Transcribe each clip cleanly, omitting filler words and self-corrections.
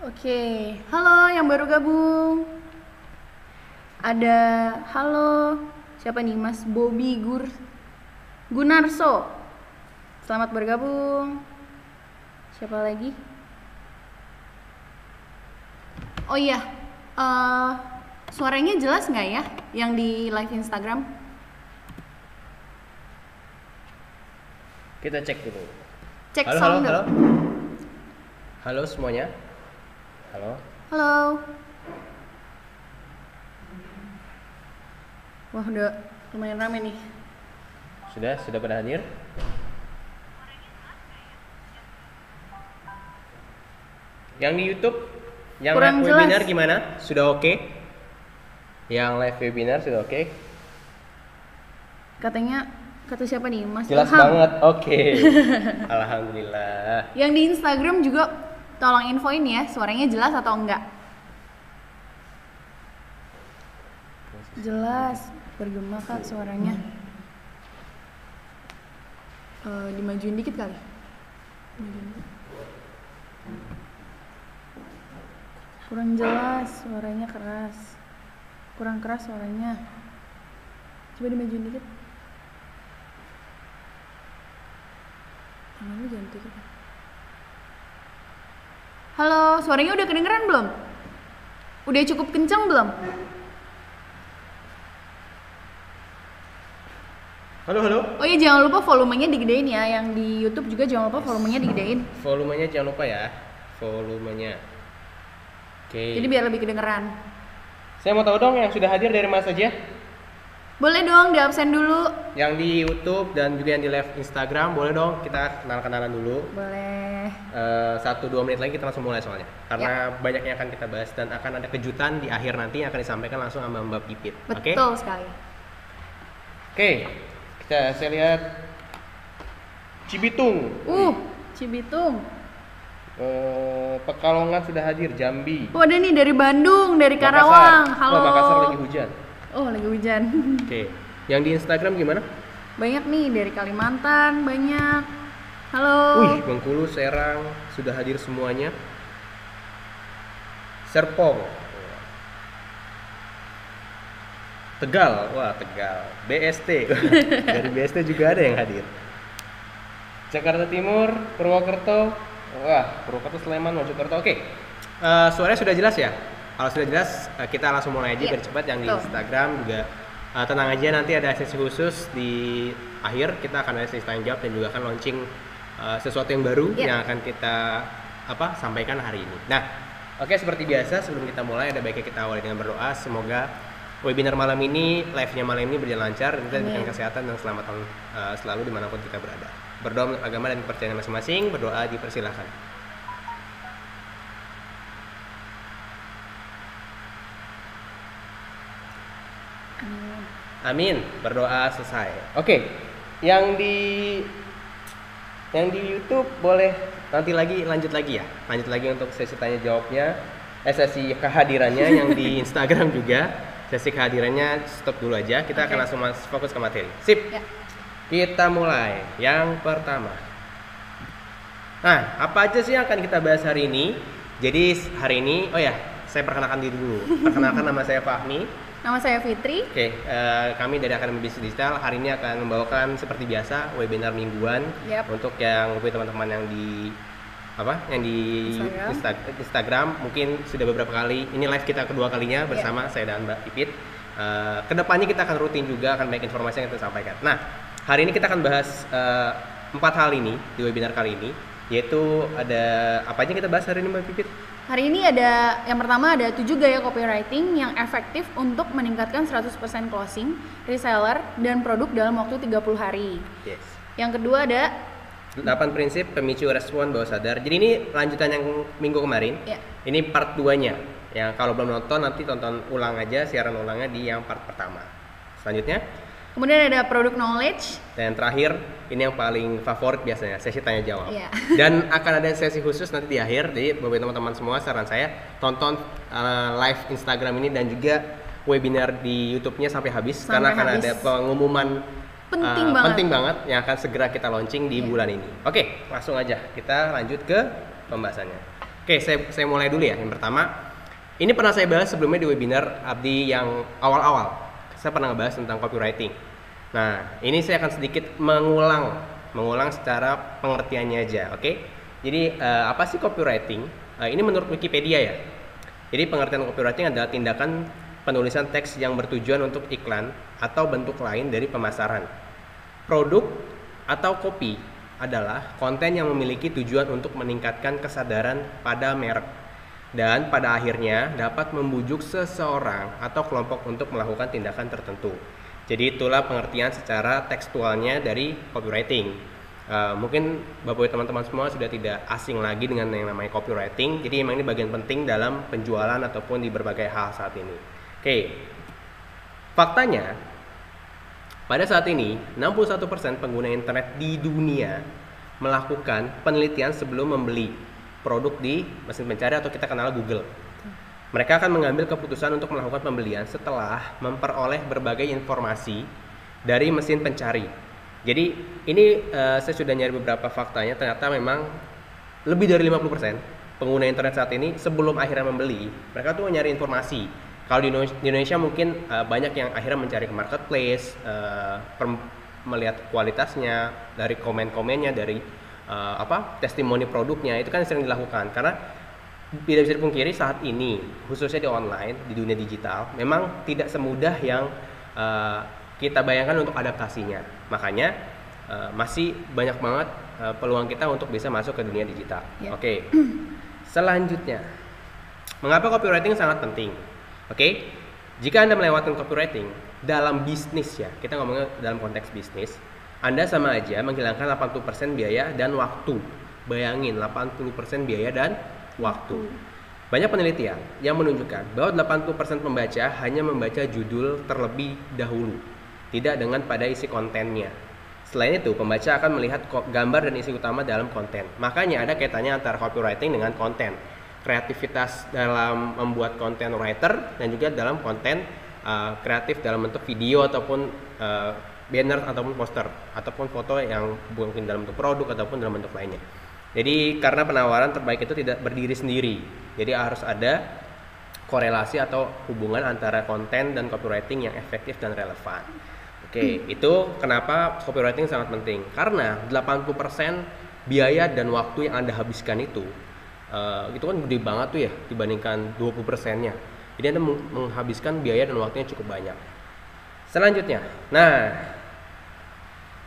Oke, halo yang baru gabung. Ada halo, siapa nih? Mas Bobby Gunarso. Selamat bergabung. Siapa lagi? Oh iya, suaranya jelas nggak ya yang di live Instagram? Kita cek dulu. Cek Halo, sound halo, dulu. halo. Halo semuanya. Halo. Halo. Wah, udah lumayan rame nih. Sudah pada hadir? Yang di YouTube, yang Kurang live webinar jelas. gimana? Sudah oke? Yang live webinar sudah oke? Katanya, kata siapa nih? Mas Jelas Ilham. banget. Oke. Alhamdulillah. Yang di Instagram juga tolong infoin ya, suaranya jelas atau enggak? Jelas, bergema kak suaranya. Dimajuin dikit kali. Majuin dikit. Kurang jelas, suaranya keras. Kurang keras suaranya. Coba dimajuin dikit. Tangan lu jangan dikit. Halo, suaranya udah kedengeran belum? Udah cukup kencang belum? Halo, halo. Oh iya, jangan lupa volumenya digedein ya. Yang di YouTube juga jangan lupa volumenya digedein. Volumenya jangan lupa ya. Volumenya. Oke. Jadi biar lebih kedengeran. Saya mau tahu dong yang sudah hadir dari mana saja? Boleh dong di absen dulu. Yang di YouTube dan juga yang di live Instagram, boleh dong kita kenal-kenalan dulu. Boleh. 1-2 menit lagi kita langsung mulai soalnya. Karena banyak yang akan kita bahas dan akan ada kejutan di akhir nanti yang akan disampaikan langsung sama Mbak Pipit. Oke? Betul sekali. Oke. Saya lihat Cibitung. Cibitung. Pekalongan sudah hadir, Jambi. Oh, ada nih dari Bandung, dari Makassar. Karawang. Halo. Wah, Makassar lagi hujan. Oh, lagi hujan. Oke. Yang di Instagram gimana? Banyak nih dari Kalimantan, banyak. Halo. Wih, Bengkulu, Serang sudah hadir semuanya. Serpong. Tegal, wah Tegal. BST. Dari BST juga ada yang hadir. Jakarta Timur, Purwokerto. Wah, Purwokerto, Sleman, Mojokerto. Oke. Suaranya sudah jelas ya? Kalau sudah jelas, kita langsung mulai aja biar cepat. Yang di Instagram juga tenang aja, nanti ada sesi khusus di akhir. Kita akan ada sesi tanya jawab dan juga akan launching sesuatu yang baru yang akan kita sampaikan hari ini. Nah, oke, seperti biasa sebelum kita mulai ada baiknya kita awali dengan berdoa. Semoga webinar malam ini, live-nya malam ini berjalan lancar, dan kita diberikan kesehatan dan keselamatan selalu dimanapun kita berada. Berdoa menurut agama dan kepercayaan masing-masing, berdoa dipersilahkan. Amin. Berdoa selesai. Oke. Yang di YouTube boleh nanti lanjut lagi ya. Lanjut lagi untuk sesi tanya jawabnya. Sesi kehadirannya. Yang di Instagram juga sesi kehadirannya stop dulu aja. Kita akan langsung fokus ke materi. Sip. Ya. Kita mulai. Yang pertama. Nah, apa aja sih yang akan kita bahas hari ini? Jadi hari ini, saya perkenalkan diri dulu. Perkenalkan, nama saya Fahmi. Nama saya Fitri. Oke, kami dari Akademi Bisnis Digital hari ini akan membawakan seperti biasa webinar mingguan untuk yang teman-teman yang di Instagram mungkin sudah beberapa kali. Ini live kita kedua kalinya bersama saya dan Mbak Pipit. Kedepannya kita akan rutin juga, akan banyak informasi yang kita sampaikan. Nah, hari ini kita akan bahas 4 hal ini di webinar kali ini, yaitu ada apa aja kita bahas hari ini Mbak Pipit? Hari ini ada, yang pertama ada 7 gaya copywriting yang efektif untuk meningkatkan 100% closing, reseller, dan produk dalam waktu 30 hari. Yes. Yang kedua ada 8 prinsip pemicu respon bawah sadar. Jadi ini lanjutan yang minggu kemarin. Ini part 2-nya. Yang kalau belum nonton nanti tonton ulang aja siaran ulangnya di yang part pertama. Selanjutnya kemudian ada product knowledge. Dan terakhir, ini yang paling favorit biasanya, sesi tanya jawab. Dan akan ada sesi khusus nanti di akhir. Jadi buat teman-teman semua, saran saya tonton live Instagram ini dan juga webinar di YouTube-nya sampai habis. Karena akan ada pengumuman penting banget yang akan segera kita launching di bulan ini. Oke, langsung aja kita lanjut ke pembahasannya. Oke, saya mulai dulu ya. Yang pertama, ini pernah saya bahas sebelumnya di webinar Abdi yang awal-awal. Saya pernah ngebahas tentang copywriting. Nah, ini saya akan sedikit mengulang secara pengertiannya aja, oke? Jadi apa sih copywriting? Ini menurut Wikipedia ya. Jadi pengertian copywriting adalah tindakan penulisan teks yang bertujuan untuk iklan atau bentuk lain dari pemasaran. Produk atau kopi adalah konten yang memiliki tujuan untuk meningkatkan kesadaran pada merek dan pada akhirnya dapat membujuk seseorang atau kelompok untuk melakukan tindakan tertentu. Jadi itulah pengertian secara tekstualnya dari copywriting. Mungkin Bapak Ibu teman-teman semua sudah tidak asing lagi dengan yang namanya copywriting. Jadi memang ini bagian penting dalam penjualan ataupun di berbagai hal saat ini. Oke, faktanya pada saat ini 61% pengguna internet di dunia melakukan penelitian sebelum membeli produk di mesin pencari atau kita kenal Google. Mereka akan mengambil keputusan untuk melakukan pembelian setelah memperoleh berbagai informasi dari mesin pencari. Jadi ini saya sudah nyari beberapa faktanya, ternyata memang lebih dari 50% pengguna internet saat ini sebelum akhirnya membeli, mereka tuh nyari informasi. Kalau di Indonesia mungkin banyak yang akhirnya mencari ke marketplace, melihat kualitasnya, dari komen-komennya, dari testimoni produknya, itu kan sering dilakukan. Karena tidak bisa dipungkiri saat ini, khususnya di online, di dunia digital, memang tidak semudah yang kita bayangkan untuk adaptasinya. Makanya masih banyak banget peluang kita untuk bisa masuk ke dunia digital. Oke. Selanjutnya, mengapa copywriting sangat penting? Oke. Jika Anda melewatkan copywriting dalam bisnis ya, kita ngomongnya dalam konteks bisnis, Anda sama aja menghilangkan 80% biaya dan waktu. Bayangin, 80% biaya dan waktu. Banyak penelitian yang menunjukkan bahwa 80% pembaca hanya membaca judul terlebih dahulu, tidak dengan pada isi kontennya. Selain itu, pembaca akan melihat gambar dan isi utama dalam konten. Makanya ada kaitannya antara copywriting dengan konten. Kreativitas dalam membuat konten writer dan juga dalam konten kreatif dalam bentuk video ataupun banner ataupun poster ataupun foto yang mungkin dalam bentuk produk ataupun dalam bentuk lainnya. Jadi karena penawaran terbaik itu tidak berdiri sendiri. Jadi harus ada korelasi atau hubungan antara konten dan copywriting yang efektif dan relevan. Oke, itu kenapa copywriting sangat penting. Karena 80% biaya dan waktu yang Anda habiskan itu kan gede banget tuh ya dibandingkan 20%-nya. Jadi Anda menghabiskan biaya dan waktunya cukup banyak. Selanjutnya, nah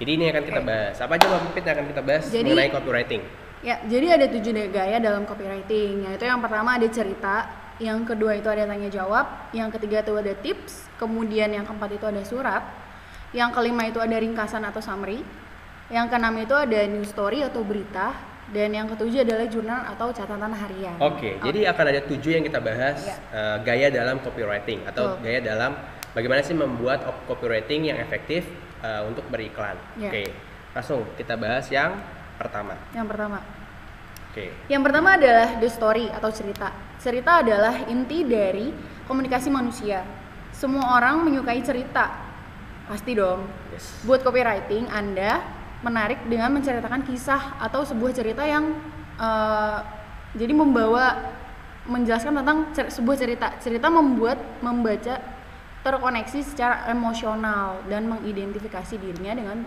jadi ini akan kita bahas. Apa aja Mbak Pipit yang akan kita bahas mengenai copywriting? Ya, jadi ada 7 gaya dalam copywriting. Yaitu yang pertama ada cerita, yang kedua itu ada tanya jawab, yang ketiga itu ada tips, kemudian yang keempat itu ada surat, yang kelima itu ada ringkasan atau summary, yang keenam itu ada news story atau berita, dan yang ketujuh adalah jurnal atau catatan harian. Oke, jadi akan ada 7 yang kita bahas gaya dalam copywriting atau gaya dalam bagaimana sih membuat copywriting yang efektif untuk beriklan. Oke, langsung kita bahas yang pertama. Yang pertama adalah the story atau cerita. Cerita adalah inti dari komunikasi manusia. Semua orang menyukai cerita, pasti dong. Buat copywriting, Anda menarik dengan menceritakan kisah atau sebuah cerita yang jadi menjelaskan tentang sebuah cerita. Cerita membuat membaca terkoneksi secara emosional dan mengidentifikasi dirinya dengan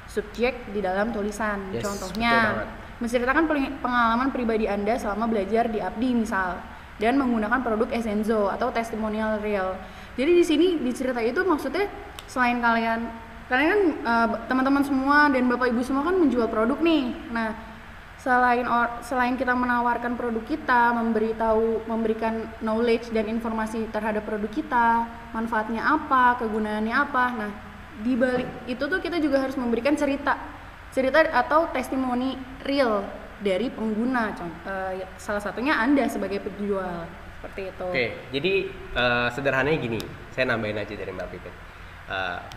subjek di dalam tulisan. Contohnya, menceritakan pengalaman pribadi Anda selama belajar di Abdi misal, dan menggunakan produk Essenzo atau testimonial real. Jadi di sini di cerita itu maksudnya selain kalian kan teman-teman semua dan Bapak Ibu semua kan menjual produk nih. Nah, selain kita menawarkan produk kita, memberikan knowledge dan informasi terhadap produk kita, manfaatnya apa, kegunaannya apa. Nah, di balik itu tuh kita juga harus memberikan cerita atau testimoni real dari pengguna. Salah satunya Anda sebagai penjual, seperti itu. Oke, jadi sederhananya gini, saya nambahin aja dari Mbak Pipit.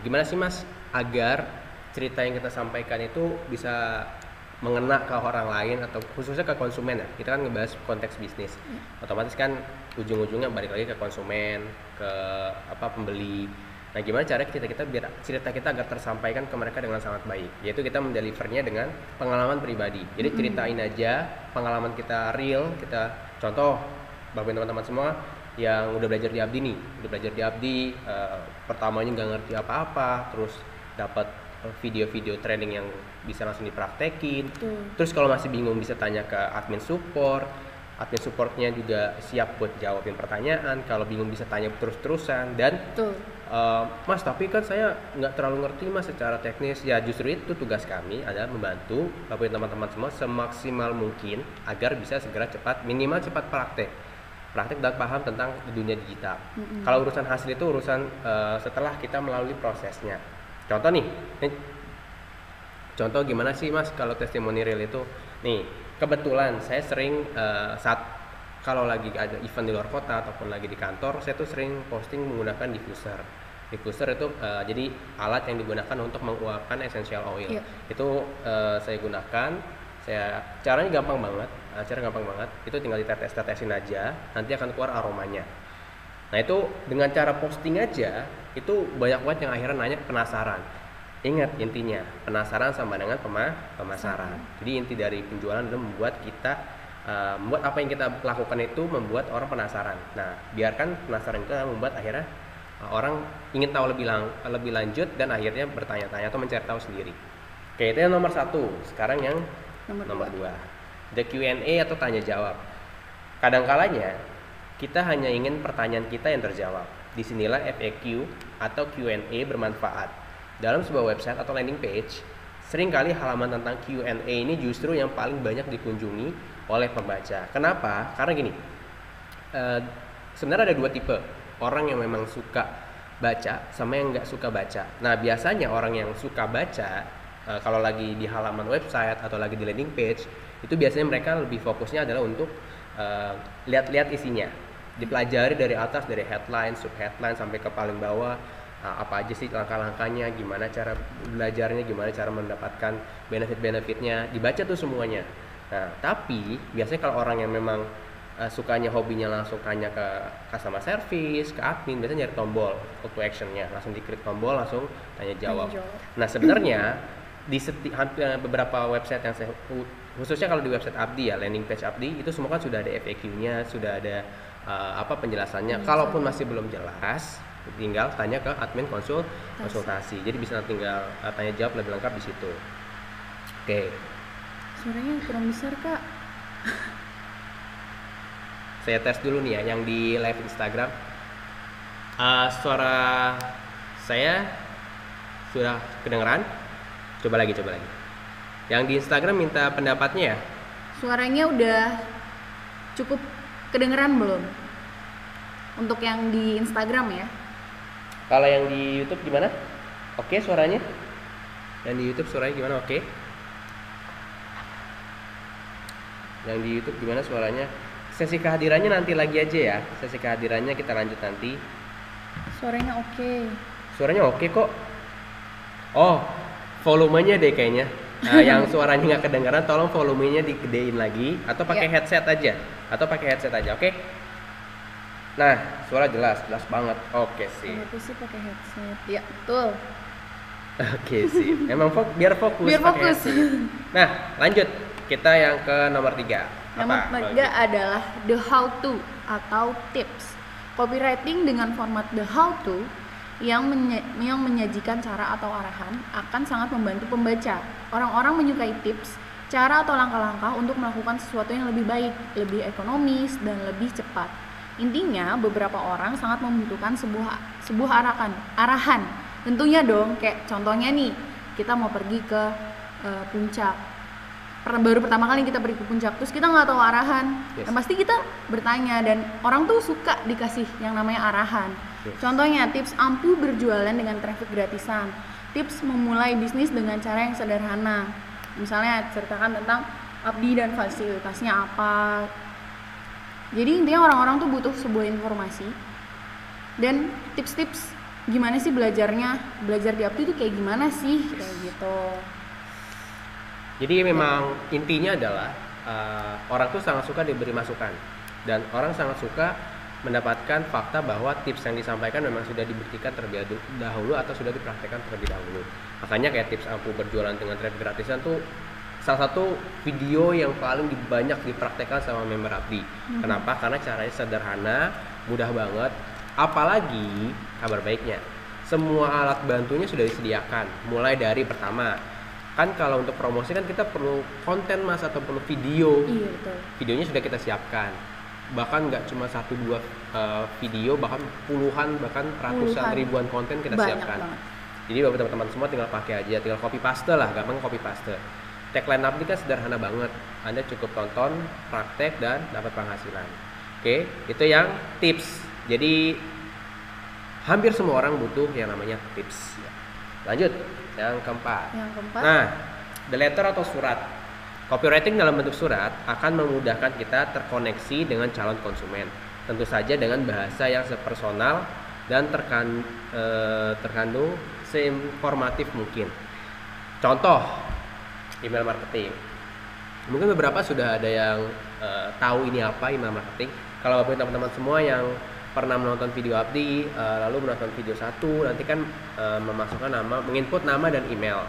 Gimana sih Mas agar cerita yang kita sampaikan itu bisa mengena ke orang lain atau khususnya ke konsumen ya? Kita kan ngebahas konteks bisnis, otomatis kan ujung-ujungnya balik lagi ke konsumen, ke pembeli. Nah, gimana cara kita biar cerita kita agar tersampaikan ke mereka dengan sangat baik? Yaitu kita mendelivernya dengan pengalaman pribadi. Jadi ceritain aja pengalaman kita real, kita contoh bagi teman-teman semua yang udah belajar di Abdi nih, pertamanya nggak ngerti apa-apa, terus dapat video-video training yang bisa langsung dipraktekin. Terus kalau masih bingung bisa tanya ke admin supportnya juga siap buat jawabin pertanyaan. Kalau bingung bisa tanya terus-terusan. Dan Mas, tapi kan saya nggak terlalu ngerti Mas secara teknis. Ya justru itu tugas kami adalah membantu Bapak teman-teman semua semaksimal mungkin agar bisa segera minimal cepat praktek dan paham tentang dunia digital. Kalau urusan hasil itu urusan setelah kita melalui prosesnya. Contoh gimana sih Mas kalau testimonial itu? Nih, kebetulan saya sering saat kalau lagi ada event di luar kota ataupun lagi di kantor, saya tuh sering posting menggunakan diffuser. Diffuser itu jadi alat yang digunakan untuk menguapkan essential oil. Itu saya gunakan. Caranya gampang banget. Itu tinggal ditetesin aja, nanti akan keluar aromanya. Nah, itu dengan cara posting aja, itu banyak banget yang akhirnya nanya penasaran. Ingat intinya, penasaran sama dengan pemasaran. Jadi inti dari penjualan adalah membuat apa yang kita lakukan itu membuat orang penasaran. Nah, biarkan penasaran itu membuat akhirnya orang ingin tahu lebih lanjut dan akhirnya bertanya-tanya atau mencari tahu sendiri. Oke, itu yang nomor 1. Sekarang yang nomor 2. The Q&A atau tanya jawab. Kadang-kalanya kita hanya ingin pertanyaan kita yang terjawab. Disinilah FAQ atau Q&A bermanfaat. Dalam sebuah website atau landing page, seringkali halaman tentang Q&A ini justru yang paling banyak dikunjungi oleh pembaca. Kenapa? Karena gini, sebenarnya ada 2 tipe. Orang yang memang suka baca sama yang nggak suka baca. Nah, biasanya orang yang suka baca, kalau lagi di halaman website atau lagi di landing page, itu biasanya mereka lebih fokusnya adalah untuk lihat-lihat isinya, dipelajari dari atas, dari headline, subheadline sampai ke paling bawah. Apa aja sih langkah-langkahnya, gimana cara belajarnya, gimana cara mendapatkan benefit-benefitnya, dibaca tuh semuanya. Nah, tapi biasanya kalau orang yang memang sukanya hobinya langsung tanya ke customer service, ke admin, biasanya nyari tombol call to action-nya, langsung diklik tombol, langsung tanya jawab. Nah, sebenarnya di beberapa website yang saya, khususnya kalau di website Abdi ya, landing page Abdi, itu semua kan sudah ada FAQ-nya, sudah ada penjelasannya. Kalaupun masih belum jelas, tinggal tanya ke admin konsultasi. Jadi bisa tinggal tanya jawab lebih lengkap di situ. Oke. Suaranya kurang besar, Kak. Saya tes dulu nih ya yang di live Instagram. Suara saya sudah kedengeran? Coba lagi. Yang di Instagram minta pendapatnya ya. Suaranya udah cukup kedengeran belum? Untuk yang di Instagram ya. Kalau yang di YouTube gimana? Oke suaranya? Yang di YouTube suaranya gimana? Oke. Yang di YouTube gimana suaranya? Sesi kehadirannya nanti lagi aja ya. Sesi kehadirannya kita lanjut nanti. Suaranya oke. Suaranya oke kok. Oh, volumenya deh kayaknya. Yang suaranya nggak kedengaran, tolong volumenya digedein lagi atau pakai headset aja. Oke? Nah, suara jelas banget. Oke sih. Aku sih pakai headset. Ya, betul. Oke sih. Emang biar fokus. Headset. Nah, lanjut. Kita yang ke nomor 3. Nomor 3 adalah the how to atau tips. Copywriting dengan format the how to yang menyajikan cara atau arahan akan sangat membantu pembaca. Orang-orang menyukai tips, cara atau langkah-langkah untuk melakukan sesuatu yang lebih baik, lebih ekonomis, dan lebih cepat. Intinya, beberapa orang sangat membutuhkan sebuah arahan. Tentunya dong, kayak contohnya nih, kita mau pergi ke puncak. Baru pertama kali kita pergi ke puncak, terus kita nggak tahu arahan. Yes. Dan pasti kita bertanya, dan orang tuh suka dikasih yang namanya arahan. Yes. Contohnya, tips ampuh berjualan dengan traffic gratisan, tips memulai bisnis dengan cara yang sederhana. Misalnya ceritakan tentang Abdi dan fasilitasnya apa. Jadi intinya orang-orang tuh butuh sebuah informasi dan tips-tips gimana sih belajar di Abdi itu kayak gimana sih, kayak gitu. Jadi memang intinya adalah orang tuh sangat suka diberi masukan dan orang sangat suka mendapatkan fakta bahwa tips yang disampaikan memang sudah dibuktikan terlebih dahulu atau sudah dipraktekkan terlebih dahulu. Makanya kayak tips ampuh berjualan dengan traffic gratisan tuh salah satu video yang paling banyak dipraktekkan sama member Abdi. Kenapa? Karena caranya sederhana, mudah banget. Apalagi kabar baiknya, semua alat bantunya sudah disediakan. Mulai dari pertama, kan kalau untuk promosi kan kita perlu konten mas atau perlu video. Iya betul. Videonya sudah kita siapkan. Bahkan nggak cuma 1-2 video, bahkan puluhan, bahkan ratusan ribuan konten kita Banyak siapkan. banget. Jadi bapak teman-teman semua tinggal pakai aja, tinggal copy paste lah, gampang copy paste. Tagline Abdi kan sederhana banget. Anda cukup tonton, praktek dan dapat penghasilan. Oke, itu yang tips. Jadi hampir semua orang butuh yang namanya tips. Lanjut, yang keempat. Nah, the letter atau surat. Copywriting dalam bentuk surat akan memudahkan kita terkoneksi dengan calon konsumen. Tentu saja dengan bahasa yang sepersonal dan terkandung seinformatif mungkin. Contoh, email marketing. Mungkin beberapa sudah ada yang tahu ini apa email marketing. Kalau bapak teman-teman semua yang pernah menonton video Abdi, lalu menonton video 1, nanti kan memasukkan nama, menginput nama dan email.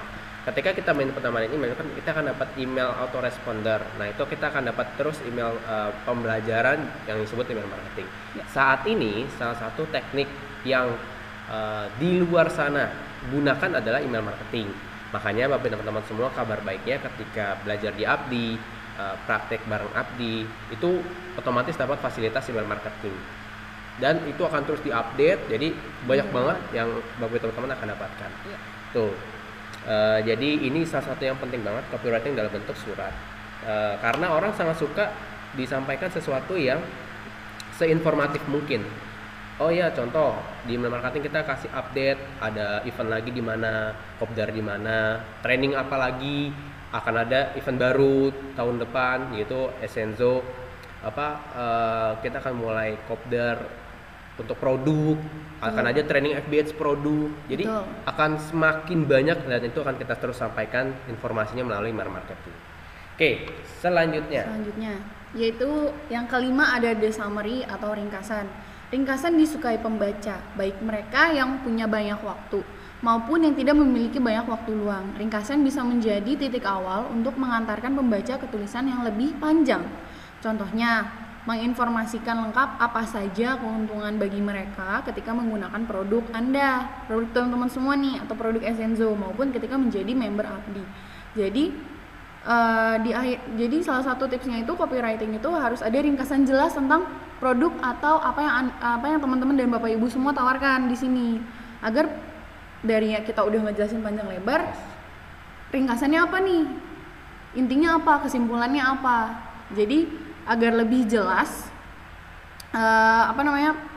Ketika kita menginput nama dan email, kan kita akan dapat email autoresponder. Nah, itu kita akan dapat terus email pembelajaran yang disebut email marketing. Ya. Saat ini, salah satu teknik yang di luar sana gunakan adalah email marketing. Makanya bapak teman-teman semua, kabar baiknya ketika belajar di Abdi, praktek bareng Abdi, itu otomatis dapat fasilitas email marketing. Dan itu akan terus diupdate, jadi banyak banget yang bapak teman-teman akan dapatkan. Ya. Tuh. Jadi ini salah satu yang penting banget, copywriting dalam bentuk surat. Karena orang sangat suka disampaikan sesuatu yang seinformatif mungkin. Oh ya, contoh di email marketing kita kasih update, ada event lagi di mana, kopdar di mana, training apa lagi, akan ada event baru tahun depan yaitu Essenzo. Kita akan mulai kopdar untuk produk, akan ada training FBH produk. Jadi akan semakin banyak dan itu akan kita terus sampaikan informasinya melalui email marketing. Oke, selanjutnya yaitu yang kelima ada the summary atau ringkasan. Ringkasan disukai pembaca, baik mereka yang punya banyak waktu maupun yang tidak memiliki banyak waktu luang. Ringkasan bisa menjadi titik awal untuk mengantarkan pembaca ke tulisan yang lebih panjang. Contohnya, menginformasikan lengkap apa saja keuntungan bagi mereka ketika menggunakan produk Anda, produk teman-teman semua nih, atau produk Essenzo, maupun ketika menjadi member Abdi. Jadi salah satu tipsnya itu copywriting itu harus ada ringkasan jelas tentang produk atau apa yang teman-teman dan Bapak Ibu semua tawarkan di sini, agar dari kita udah ngejelasin panjang lebar, ringkasannya apa nih, intinya apa, kesimpulannya apa. Jadi agar lebih jelas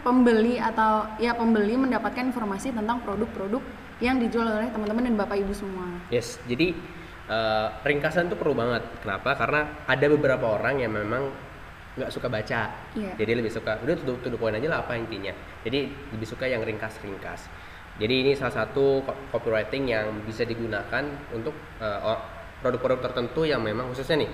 pembeli mendapatkan informasi tentang produk-produk yang dijual oleh teman-teman dan Bapak Ibu semua. Yes, jadi ringkasan itu perlu banget. Kenapa? Karena ada beberapa orang yang memang nggak suka baca, jadi lebih suka udah to the point aja lah apa intinya. Jadi lebih suka yang ringkas-ringkas. Jadi ini salah satu copywriting yang bisa digunakan untuk produk-produk tertentu yang memang khususnya nih.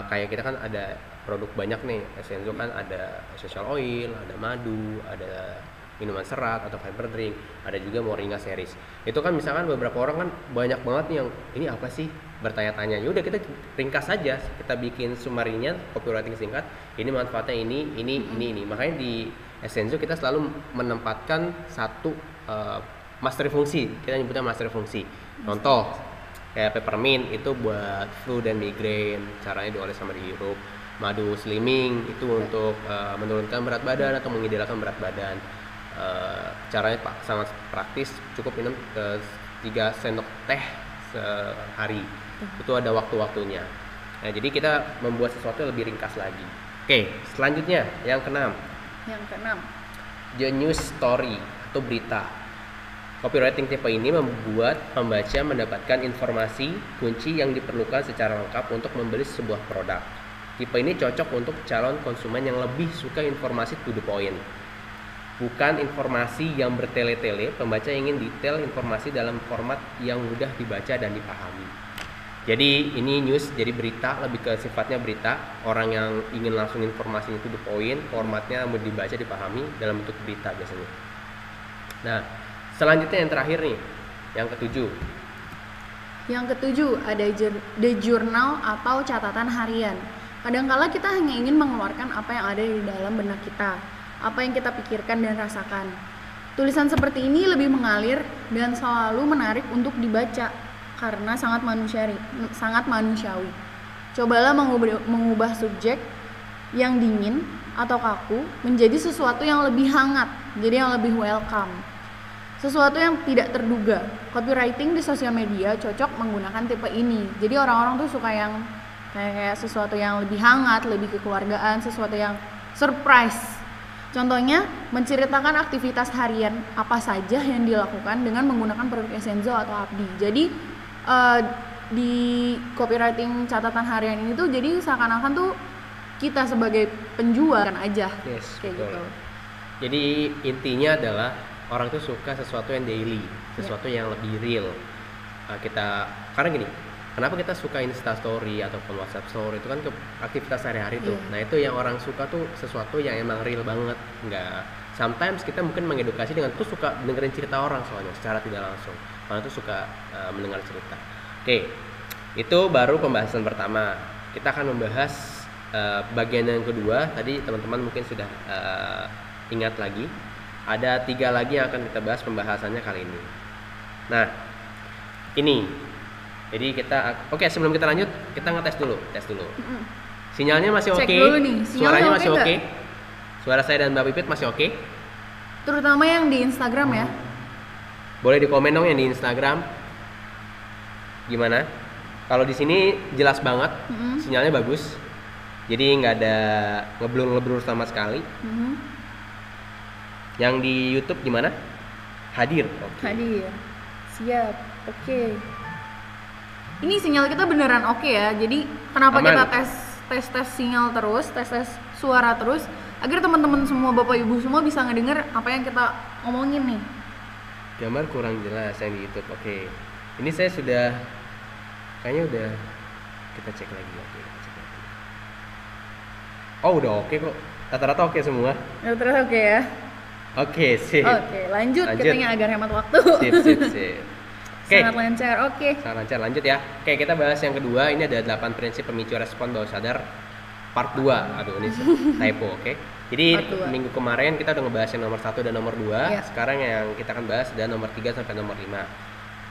Kayak kita kan ada produk banyak nih, Essenzo kan ada essential oil, ada madu, ada minuman serat atau fiber drink, ada juga Moringa series. Itu kan misalkan beberapa orang kan banyak banget nih yang ini apa sih, bertanya-tanya. Ya udah kita ringkas saja, kita bikin summary-nya, copywriting singkat. Ini manfaatnya ini. Makanya di Essenzo kita selalu menempatkan satu master fungsi, kita nyebutnya master fungsi. Contoh kayak peppermint itu buat flu dan migrain, caranya dioles sama dihirup. Madu slimming itu untuk menurunkan berat badan atau mengidealkan berat badan. Caranya sangat praktis, cukup minum 3 sendok teh sehari. Itu ada waktu-waktunya. Nah, jadi kita membuat sesuatu yang lebih ringkas lagi. Oke, selanjutnya yang keenam. The news story atau berita. Copywriting tipe ini membuat pembaca mendapatkan informasi kunci yang diperlukan secara lengkap untuk membeli sebuah produk. Tipe ini cocok untuk calon konsumen yang lebih suka informasi to the point. Bukan informasi yang bertele-tele, pembaca ingin detail informasi dalam format yang mudah dibaca dan dipahami. Jadi ini news, jadi berita, lebih ke sifatnya berita. Orang yang ingin langsung informasi itu the point, formatnya mau dibaca, dipahami dalam bentuk berita biasanya. Nah, selanjutnya yang terakhir nih, yang ketujuh. Yang ketujuh ada the journal atau catatan harian. Kadangkala kita hanya ingin mengeluarkan apa yang ada di dalam benak kita, apa yang kita pikirkan dan rasakan. Tulisan seperti ini lebih mengalir dan selalu menarik untuk dibaca karena sangat manusiawi. Cobalah mengubah subjek yang dingin atau kaku menjadi sesuatu yang lebih hangat, jadi yang lebih welcome. Sesuatu yang tidak terduga. Copywriting di sosial media cocok menggunakan tipe ini. Jadi orang-orang tuh suka yang kayak sesuatu yang lebih hangat, lebih kekeluargaan, sesuatu yang surprise. Contohnya, menceritakan aktivitas harian apa saja yang dilakukan dengan menggunakan produk Essenzo atau Abdi. Jadi di copywriting catatan harian ini tuh jadi seakan-akan tuh kita sebagai penjual kan aja. Yes, kayak betul. gitu. Jadi intinya adalah orang tuh suka sesuatu yang daily, sesuatu yang lebih real. Karena gini, kenapa kita suka Insta Story ataupun WhatsApp Story itu kan ke aktivitas sehari-hari tuh. Nah itu yang orang suka tuh sesuatu yang emang real banget. Nggak, sometimes kita mungkin mengedukasi dengan tuh suka dengerin cerita orang soalnya secara tidak langsung. Orang tuh suka mendengar cerita. Oke, itu baru pembahasan pertama. Kita akan membahas bagian yang kedua. Tadi teman-teman mungkin sudah ingat lagi. Ada 3 lagi yang akan kita bahas pembahasannya kali ini. Nah, ini. Jadi oke, sebelum kita lanjut, kita ngetes dulu, tes dulu. Sinyalnya masih oke. Cek dulu nih, Suaranya masih oke oke. Suara saya dan Mbak Pipit masih oke. Terutama yang di Instagram ya. Boleh di komen dong yang di Instagram. Gimana? Kalau di sini jelas banget, sinyalnya bagus. Jadi nggak ada ngeblur sama sekali. Yang di YouTube gimana? Hadir. Okay. Hadir. Siap. Oke. Ini sinyal kita beneran oke ya. Jadi kenapa Aman. kita tes sinyal terus, tes suara terus agar teman-teman semua Bapak Ibu semua bisa ngedenger apa yang kita ngomongin nih. Gambar kurang jelas yang di YouTube. Oke. Ini saya sudah kayaknya udah kita cek lagi. Oh, udah oke kok. Rata-rata oke semua. Ya, terus oke ya. Oke, sip. Oke, lanjut. Kitanya agar hemat waktu. Sip. Oke. Sangat lancar. Oke. Sangat lancar. Lanjut ya. Oke, kita bahas yang kedua. Ini ada 8 prinsip pemicu respon bawah sadar part 2. Aduh, ini typo, oke. Jadi minggu kemarin kita udah ngebahas yang nomor 1 dan nomor 2. Ya. Sekarang yang kita akan bahas ada nomor 3 sampai nomor 5.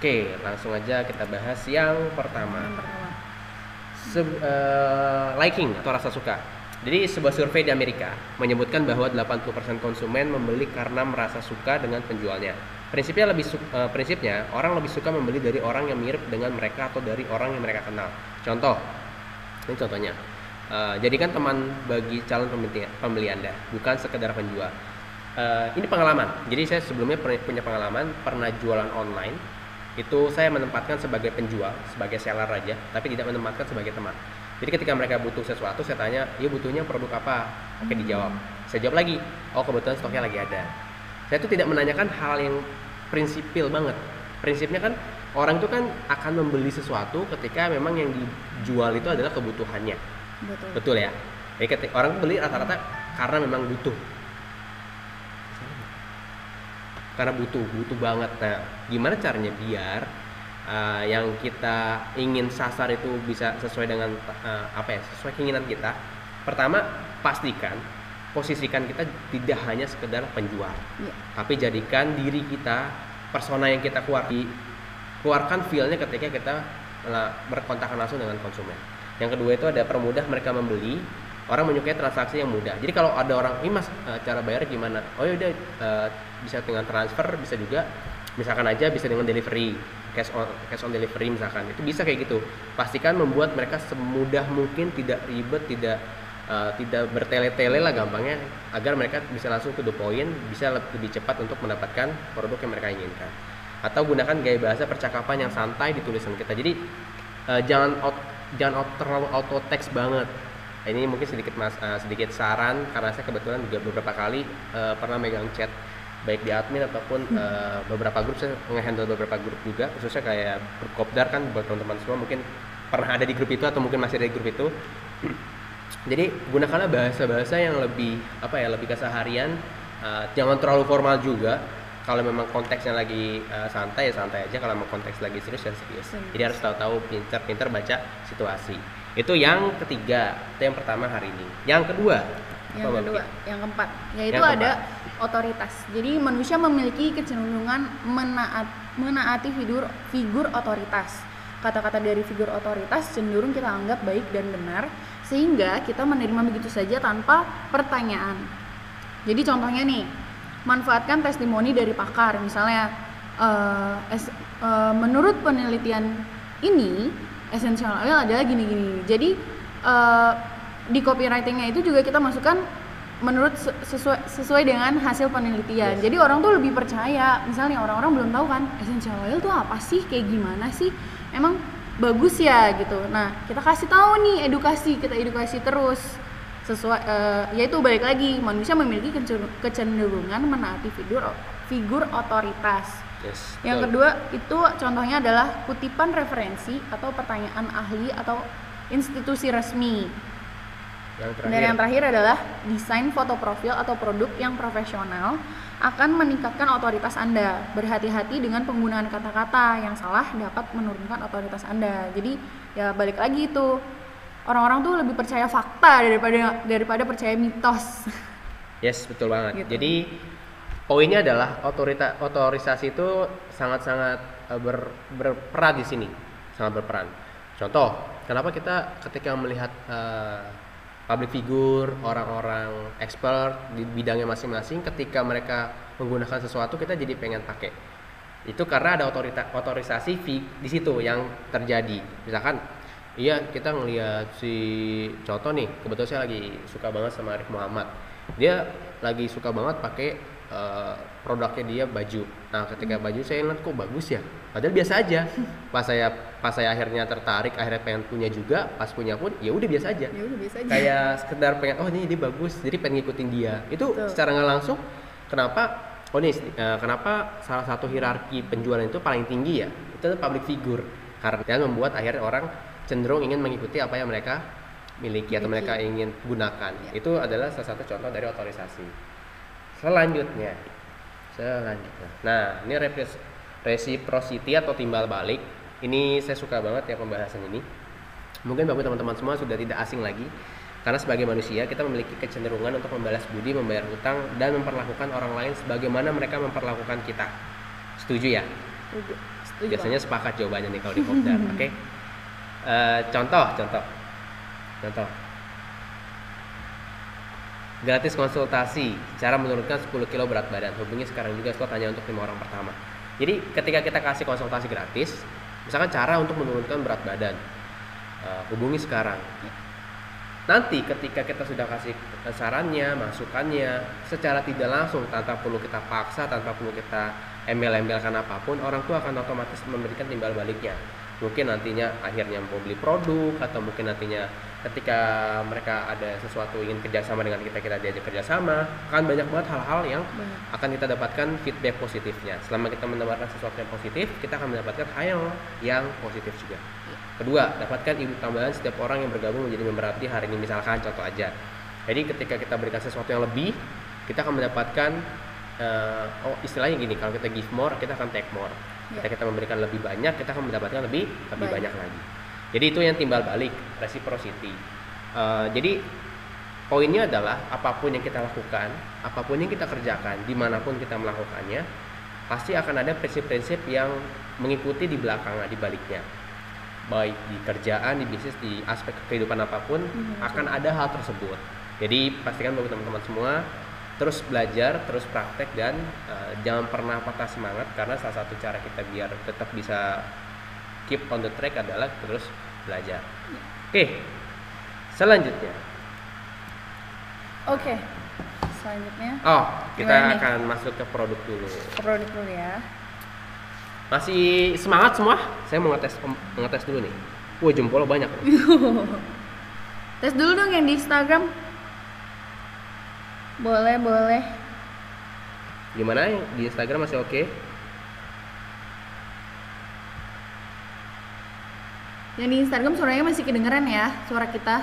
Oke, langsung aja kita bahas yang pertama. Liking atau rasa suka. Jadi sebuah survei di Amerika menyebutkan bahwa 80% konsumen membeli karena merasa suka dengan penjualnya. Prinsipnya orang lebih suka membeli dari orang yang mirip dengan mereka atau dari orang yang mereka kenal. Ini contohnya. Jadikan teman bagi calon pembeli Anda, bukan sekedar penjual. Ini pengalaman. Jadi saya sebelumnya punya pengalaman pernah jualan online. Itu saya menempatkan sebagai penjual, sebagai seller aja, tapi tidak menempatkan sebagai teman. Jadi ketika mereka butuh sesuatu, saya tanya, "Iya, butuhnya produk apa?" Oke, dijawab. Saya jawab lagi, "Oh, kebetulan stoknya lagi ada." Saya tuh tidak menanyakan hal yang prinsipil banget. Prinsipnya kan orang itu kan akan membeli sesuatu ketika memang yang dijual itu adalah kebutuhannya. Betul ya? Jadi ketika orang beli rata-rata karena memang butuh. Karena butuh banget. Nah, gimana caranya biar yang kita ingin sasar itu bisa sesuai dengan sesuai keinginan kita? Pertama, posisikan kita tidak hanya sekedar penjual, tapi jadikan diri kita, persona yang kita keluarkan feel-nya ketika kita berkontak langsung dengan konsumen. Yang kedua itu ada permudah mereka membeli. Orang menyukai transaksi yang mudah. Jadi kalau ada orang, "Ini Mas, cara bayar gimana?" "Oh ya udah, bisa dengan transfer, bisa juga misalkan aja bisa dengan delivery, cash on delivery misalkan." Itu bisa kayak gitu. Pastikan membuat mereka semudah mungkin, tidak ribet, tidak bertele-tele lah gampangnya, agar mereka bisa langsung to the point, bisa lebih cepat untuk mendapatkan produk yang mereka inginkan. Atau gunakan gaya bahasa percakapan yang santai di tulisan kita. Jadi jangan terlalu auto text banget. Ini mungkin sedikit saran, karena saya kebetulan juga beberapa kali pernah megang chat baik di admin ataupun beberapa grup. Saya nge-handle beberapa grup juga, khususnya kayak grup kopdar kan, buat teman-teman semua mungkin pernah ada di grup itu atau mungkin masih ada di grup itu. Jadi gunakanlah bahasa-bahasa yang lebih lebih keseharian, jangan terlalu formal juga. Kalau memang konteksnya lagi santai ya santai aja, kalau memang konteks lagi serius ya serius. Jadi harus tahu pintar baca situasi. Itu yang ketiga, itu yang pertama hari ini. Yang kedua, yang keempat, yaitu ada otoritas. Jadi manusia memiliki kecenderungan menaati figur otoritas. Kata-kata dari figur otoritas cenderung kita anggap baik dan benar, sehingga kita menerima begitu saja tanpa pertanyaan. Jadi contohnya nih, manfaatkan testimoni dari pakar. Misalnya, menurut penelitian ini, essential oil adalah gini-gini. Jadi di copywritingnya itu juga kita masukkan menurut sesuai dengan hasil penelitian. Jadi orang tuh lebih percaya. Misalnya orang-orang belum tahu kan essential oil tuh apa sih, kayak gimana sih, emang bagus ya gitu. Nah kita kasih tahu nih, kita edukasi terus sesuai. Yaitu balik lagi, manusia memiliki kecenderungan menaati figur otoritas. Yang kedua itu contohnya adalah kutipan referensi atau pertanyaan ahli atau institusi resmi. Yang terakhir adalah desain foto profil atau produk yang profesional akan meningkatkan otoritas Anda. Berhati-hati dengan penggunaan kata-kata yang salah dapat menurunkan otoritas Anda. Jadi ya balik lagi itu, orang-orang tuh lebih percaya fakta daripada percaya mitos. Yes, betul banget. Gitu. Jadi poinnya adalah otorisasi itu sangat-sangat berperan di sini, sangat berperan. Contoh, kenapa kita ketika melihat public figure, orang-orang expert di bidangnya masing-masing, ketika mereka menggunakan sesuatu kita jadi pengen pakai. Itu karena ada otorisasi di situ yang terjadi. Misalkan, iya kita ngelihat si contoh nih, kebetulan saya lagi suka banget sama Arif Muhammad. Dia lagi suka banget pakai produknya dia baju. Nah ketika baju saya lihat kok bagus ya, padahal biasa aja. Pas saya akhirnya tertarik, akhirnya pengen punya juga. Pas punya pun ya udah biasa aja. Kayak sekedar pengen, oh ini dia bagus, jadi pengen ngikutin dia. Itu secara nggak langsung kenapa salah satu hierarki penjualan itu paling tinggi ya, itu public figure. Karena membuat akhirnya orang cenderung ingin mengikuti apa yang mereka miliki atau mereka ingin gunakan. Itu adalah salah satu contoh dari otorisasi. Selanjutnya, nah ini reciprocity atau timbal balik. Ini saya suka banget ya pembahasan ini. Mungkin bagi teman-teman semua sudah tidak asing lagi, karena sebagai manusia kita memiliki kecenderungan untuk membalas budi, membayar hutang, dan memperlakukan orang lain sebagaimana mereka memperlakukan kita. Setuju ya? Setuju. Biasanya sepakat jawabannya nih kalau di Kopdar. Oke. Contoh. Gratis konsultasi, cara menurunkan 10 kilo berat badan. Hubungi sekarang juga, slot hanya untuk 5 orang pertama. Jadi ketika kita kasih konsultasi gratis, misalkan cara untuk menurunkan berat badan, hubungi sekarang. Nanti ketika kita sudah kasih sarannya, masukannya, secara tidak langsung, tanpa perlu kita paksa, tanpa perlu kita embel-embelkan apapun, orang tua akan otomatis memberikan timbal baliknya. Mungkin nantinya akhirnya mau beli produk, atau mungkin nantinya ketika mereka ada sesuatu ingin kerjasama dengan kita diajak kerjasama, akan banyak banget hal-hal yang akan kita dapatkan feedback positifnya. Selama kita mendapatkan sesuatu yang positif, kita akan mendapatkan hal yang positif juga. Kedua, dapatkan ilmu tambahan setiap orang yang bergabung menjadi member abdi hari ini. Misalkan contoh aja, jadi ketika kita berikan sesuatu yang lebih, kita akan mendapatkan istilahnya gini, kalau kita give more, kita akan take more. Ketika kita memberikan lebih banyak, kita akan mendapatkan lebih banyak lagi. Jadi itu yang timbal balik, reciprocity. Jadi poinnya adalah apapun yang kita lakukan, apapun yang kita kerjakan, dimanapun kita melakukannya, pasti akan ada prinsip-prinsip yang mengikuti di belakangnya, di baliknya. Baik di kerjaan, di bisnis, di aspek kehidupan apapun, akan ada hal tersebut. Jadi pastikan bagi teman-teman semua terus belajar, terus praktek, dan jangan pernah patah semangat, karena salah satu cara kita biar tetap bisa keep on the track adalah terus belajar. Oke, selanjutnya. Kita akan masuk ke produk dulu. Ya. Masih semangat semua? Saya mau ngetes dulu nih. Wah, jempol banyak. Tes dulu dong yang di Instagram. Boleh. Gimana yang di Instagram masih oke? Yang di Instagram suaranya masih kedengeran ya, suara kita.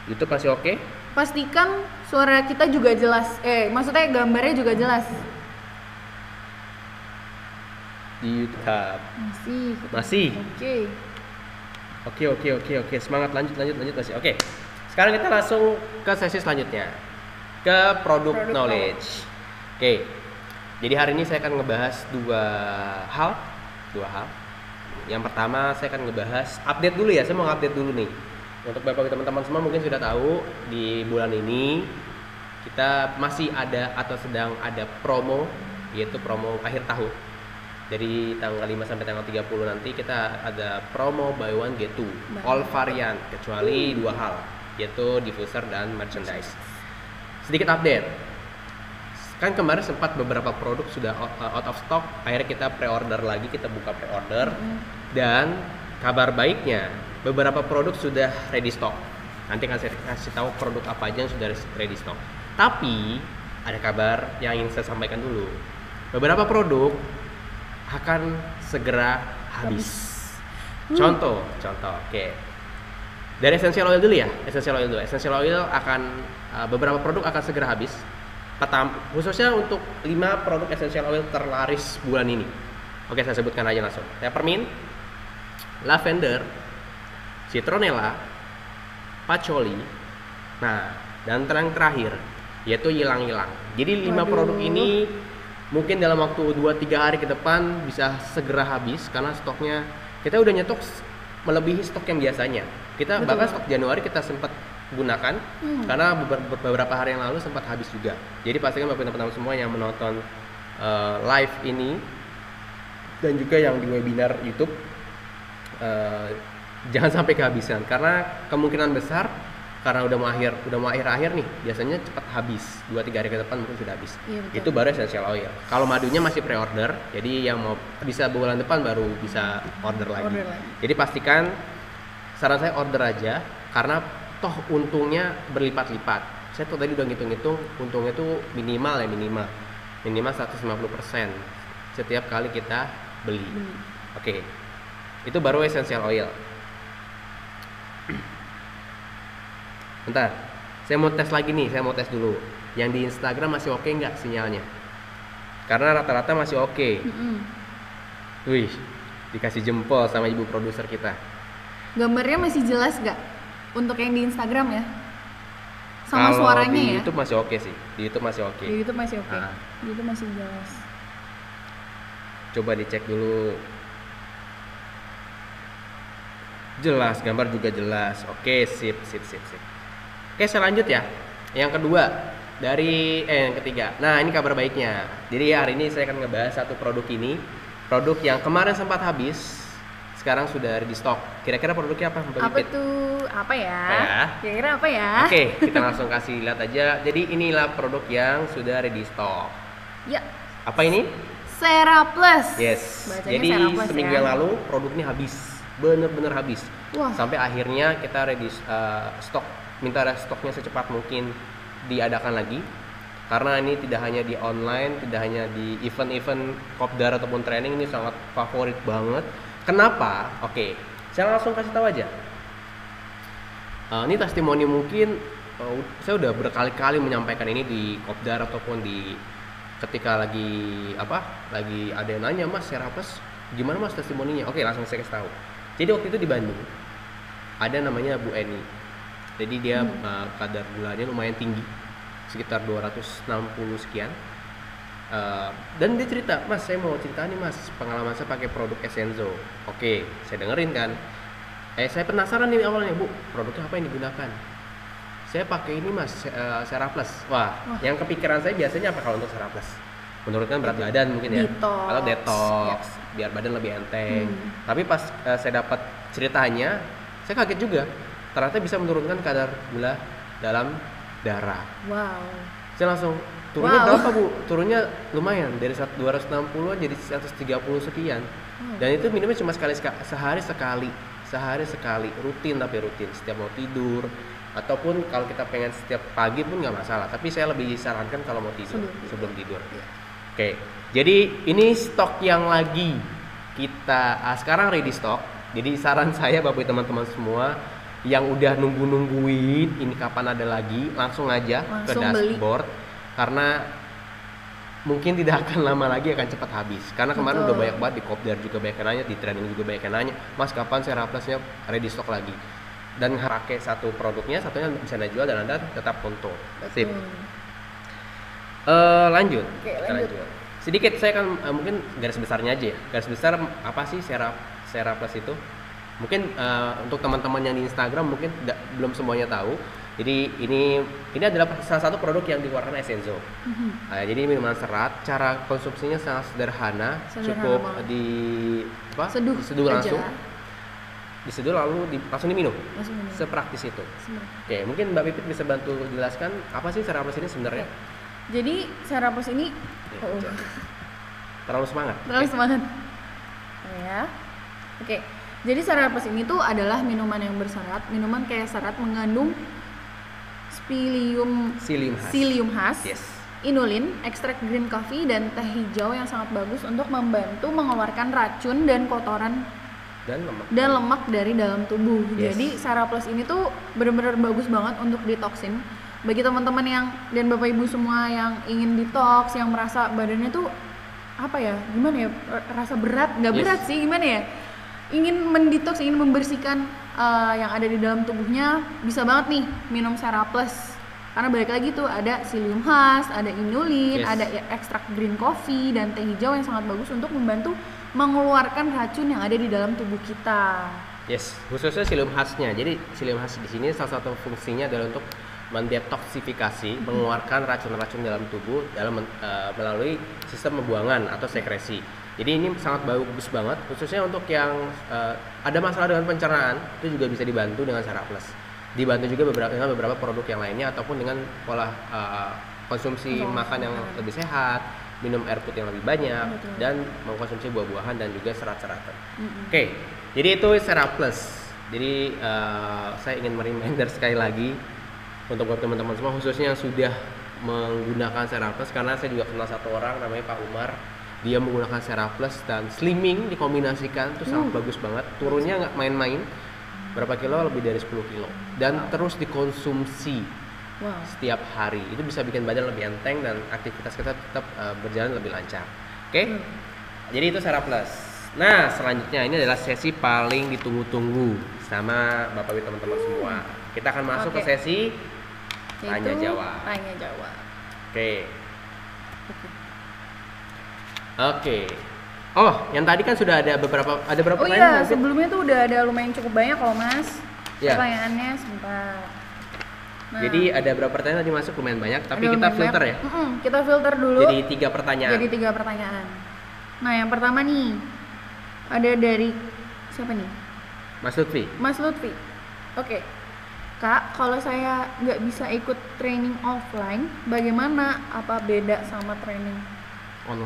YouTube masih oke? Pastikan suara kita juga jelas. Maksudnya gambarnya juga jelas. Di YouTube. Masih. Masih. Oke. Semangat, lanjut masih. Oke. Sekarang kita langsung ke sesi selanjutnya. Ke product knowledge. Oke. Jadi hari ini saya akan ngebahas dua hal. Yang pertama saya akan ngebahas update dulu ya. Saya mau update dulu nih. Untuk Bapak teman-teman semua mungkin sudah tahu di bulan ini kita masih ada atau sedang ada promo, yaitu promo akhir tahun. Dari tanggal 5 sampai tanggal 30 nanti kita ada promo buy one get two all varian kecuali dua hal, yaitu diffuser dan merchandise. Sedikit update. Kan kemarin sempat beberapa produk sudah out of stock, akhirnya kita pre-order lagi, kita buka pre-order. Dan kabar baiknya beberapa produk sudah ready stock. Nanti akan saya kasih tahu produk apa aja yang sudah ready stock. Tapi ada kabar yang ingin saya sampaikan dulu. Beberapa produk akan segera habis. Contoh, oke. Dari essential oil dulu ya. Essential oil akan beberapa produk akan segera habis. Khususnya untuk 5 produk essential oil terlaris bulan ini. Oke, saya sebutkan aja langsung. Peppermint, lavender, citronella, patchouli, dan terakhir yaitu ylang-ylang. Jadi 5 produk ini mungkin dalam waktu 2-3 hari ke depan bisa segera habis karena stoknya kita udah nyetok melebihi stok yang biasanya. Kita bahkan stok Januari kita sempat gunakan karena beberapa hari yang lalu sempat habis juga. Jadi pastikan Bapak teman-teman semua yang menonton live ini dan juga yang di webinar YouTube jangan sampai kehabisan karena kemungkinan besar karena udah mau akhir nih biasanya cepat habis 2-3 hari ke depan mungkin sudah habis. Itu baru essential oil. Kalau madunya masih pre-order, jadi yang mau bisa bulan depan baru bisa order lagi. Jadi pastikan saran saya order aja karena toh untungnya berlipat-lipat. Saya tuh tadi udah ngitung-ngitung untungnya tuh minimal 150% setiap kali kita beli. Oke. Itu baru essential oil. Bentar, saya mau tes lagi nih, saya mau tes dulu. Yang di Instagram masih oke nggak sinyalnya? Karena rata-rata masih oke. Wih, dikasih jempol sama ibu produser kita. Gambarnya masih jelas nggak? Untuk yang di Instagram ya? Sama kalau suaranya di ya? YouTube masih oke sih. Di YouTube masih oke. Di YouTube masih oke. Di YouTube masih jelas. Coba dicek dulu. Jelas, gambar juga jelas. Oke, sip. Oke, saya lanjut ya. Yang kedua yang ketiga. Nah, ini kabar baiknya. Jadi hari ini saya akan ngebahas satu produk ini. Produk yang kemarin sempat habis, sekarang sudah ready stock. Kira-kira produknya apa? Apa tuh? Apa ya? Kira-kira apa ya? Oke, kita langsung kasih lihat aja. Jadi inilah produk yang sudah ready stock. Ya. Apa ini? Seraplus. Yes. Bacanya jadi Seraplus seminggu ya. yang lalu produknya habis. Bener-bener habis. Wah. Sampai akhirnya kita ready stok, minta stoknya secepat mungkin diadakan lagi karena ini tidak hanya di online, tidak hanya di event-event kopdar ataupun training, ini sangat favorit banget. Kenapa? Oke, saya langsung kasih tahu aja. Ini testimoni mungkin saya udah berkali-kali menyampaikan ini di kopdar ataupun di ketika lagi ada yang nanya, Mas Seraplus gimana Mas testimoninya? Oke, langsung saya kasih tahu. Jadi waktu itu di Bandung ada namanya Bu Eni. Jadi dia kadar gulanya lumayan tinggi, sekitar 260 sekian. Dan dia cerita, Mas saya mau cerita nih Mas, pengalaman saya pakai produk Essenzo. Oke, saya dengerin kan. Saya penasaran nih awalnya, Bu, produknya apa yang digunakan? Saya pakai ini Mas, Seraplus. Wah, yang kepikiran saya biasanya apa kalau untuk Seraplus? Menurunkan berat badan mungkin ya, detox. atau detox, biar badan lebih enteng. Tapi pas saya dapat ceritanya, saya kaget juga. Ternyata bisa menurunkan kadar gula dalam darah. Wow. Saya langsung turunnya berapa Bu? Turunnya lumayan, dari 260 jadi 130 sekian. Dan itu minumnya cuma sehari sekali, rutin setiap mau tidur. Ataupun kalau kita pengen setiap pagi pun nggak masalah. Tapi saya lebih sarankan kalau mau tidur sebelum tidur. Oke, jadi ini stok yang lagi kita sekarang ready stock. Jadi saran saya Bapak teman-teman semua yang udah nungguin ini kapan ada lagi, langsung aja ke dashboard karena mungkin tidak akan lama lagi, akan cepat habis. Karena kemarin udah banyak banget di Kopdar juga banyak yang nanya, di training juga banyak yang nanya, Mas kapan Seraplusnya ready stock lagi? Dan pakai satu produknya, satunya bisa Anda jual dan Anda tetap untung. Sip. Lanjut. Lanjut. Sedikit saya kan mungkin garis besarnya aja ya. Garis besar apa sih Seraplus itu? Mungkin untuk teman-teman yang di Instagram mungkin belum semuanya tahu. Jadi ini adalah salah satu produk yang dikeluarkan Essenzo. Jadi minuman serat, cara konsumsinya sangat sederhana cukup diseduh langsung. Diseduh lalu langsung diminum. Sepraktis itu. Oke, mungkin Mbak Pipit bisa bantu jelaskan apa sih Seraplus ini sebenarnya? Jadi Seraplus ini terlalu semangat. Ya. Oke. Jadi Seraplus ini tuh adalah minuman yang berserat, minuman kaya serat mengandung psyllium khas, inulin, ekstrak green coffee dan teh hijau yang sangat bagus untuk membantu mengeluarkan racun dan kotoran dan lemak dari dalam tubuh. Jadi Seraplus ini tuh benar-benar bagus banget untuk detoksin. Bagi teman-teman yang dan Bapak Ibu semua yang ingin detox, yang merasa badannya tuh gimana ya, rasa berat, nggak berat sih, gimana ya, ingin mendetox, ingin membersihkan yang ada di dalam tubuhnya, bisa banget nih minum Seraplus. Karena balik lagi tuh ada psyllium khas, ada inulin, ada ekstrak green coffee dan teh hijau yang sangat bagus untuk membantu mengeluarkan racun yang ada di dalam tubuh kita. Khususnya psyllium khasnya. Jadi psyllium khas di sini salah satu fungsinya adalah untuk mendetoksifikasi, mengeluarkan racun-racun dalam tubuh melalui sistem pembuangan atau sekresi. Jadi ini sangat bagus banget, khususnya untuk yang ada masalah dengan pencernaan, itu juga bisa dibantu dengan Seraplus. Dibantu juga dengan beberapa produk yang lainnya ataupun dengan pola konsumsi makan yang lebih sehat, minum air putih yang lebih banyak, dan mengkonsumsi buah-buahan dan juga serat-seratan. Oke, jadi itu Seraplus. Jadi saya ingin mereminder sekali lagi untuk buat teman-teman semua, khususnya yang sudah menggunakan Seraplus, karena saya juga kenal satu orang namanya Pak Umar. Dia menggunakan Seraplus dan slimming dikombinasikan itu sangat bagus banget. Turunnya nggak main-main, berapa kilo, lebih dari 10 kilo, dan terus dikonsumsi setiap hari. Itu bisa bikin badan lebih enteng dan aktivitas kita tetap berjalan lebih lancar. Oke? Jadi itu Seraplus. Nah, selanjutnya ini adalah sesi paling ditunggu-tunggu sama Bapak Ibu teman-teman semua. Kita akan masuk ke sesi tanya jawab. Oke. Oh, yang tadi kan sudah ada beberapa pertanyaan. Sebelumnya tuh udah ada lumayan cukup banyak loh, Mas. Pertanyaannya sebentar. Nah, jadi ada berapa pertanyaan tadi masuk, lumayan banyak, tapi kita filter ya. Kita filter dulu. Jadi 3 pertanyaan. Nah, yang pertama nih ada dari siapa nih? Mas Lutfi. Oke. Kak, kalau saya nggak bisa ikut training offline, bagaimana? Apa beda sama training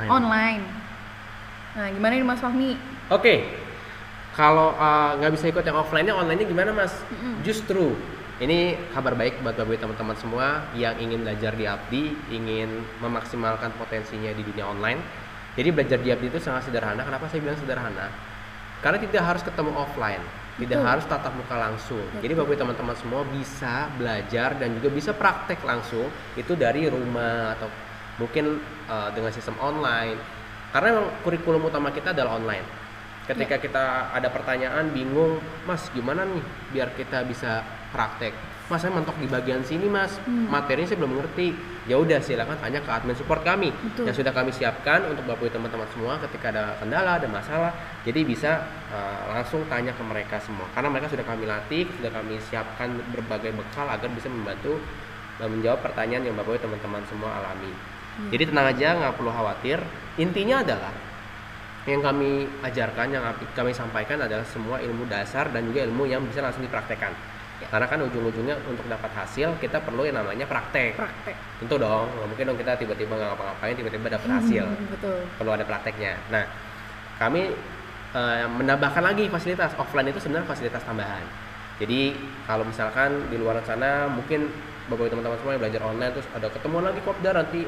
online? Nah, gimana nih Mas Fahmi? Oke. Kalau nggak bisa ikut yang offline-nya, online-nya gimana Mas? Justru ini kabar baik buat teman-teman semua yang ingin belajar di Abdi, ingin memaksimalkan potensinya di dunia online. Jadi belajar di Abdi itu sangat sederhana. Kenapa saya bilang sederhana? Karena tidak harus ketemu offline, tidak harus tatap muka langsung. Jadi bagi teman-teman semua bisa belajar dan juga bisa praktek langsung itu dari rumah atau mungkin dengan sistem online. Karena memang kurikulum utama kita adalah online. Ketika kita ada pertanyaan, bingung, Mas gimana nih biar kita bisa praktek? Mas saya mentok di bagian sini Mas, materinya saya belum ngerti. Ya udah silakan tanya ke admin support kami yang sudah kami siapkan untuk Bapak teman-teman semua. Ketika ada kendala, ada masalah, jadi bisa langsung tanya ke mereka semua. Karena mereka sudah kami latih, sudah kami siapkan berbagai bekal agar bisa membantu menjawab pertanyaan yang Bapak teman-teman semua alami. Jadi tenang aja, nggak perlu khawatir. Intinya adalah yang kami ajarkan, yang kami sampaikan adalah semua ilmu dasar dan juga ilmu yang bisa langsung dipraktekkan. Karena kan ujung-ujungnya untuk dapat hasil kita perlu yang namanya praktek. Tentu dong, nggak mungkin dong kita tiba-tiba nggak ngapa-ngapain tiba-tiba dapat hasil. Perlu ada prakteknya. Nah, kami menambahkan lagi fasilitas offline itu sebenarnya fasilitas tambahan. Jadi kalau misalkan di luar sana mungkin beberapa teman-teman semua yang belajar online terus ada ketemu lagi kopdar nanti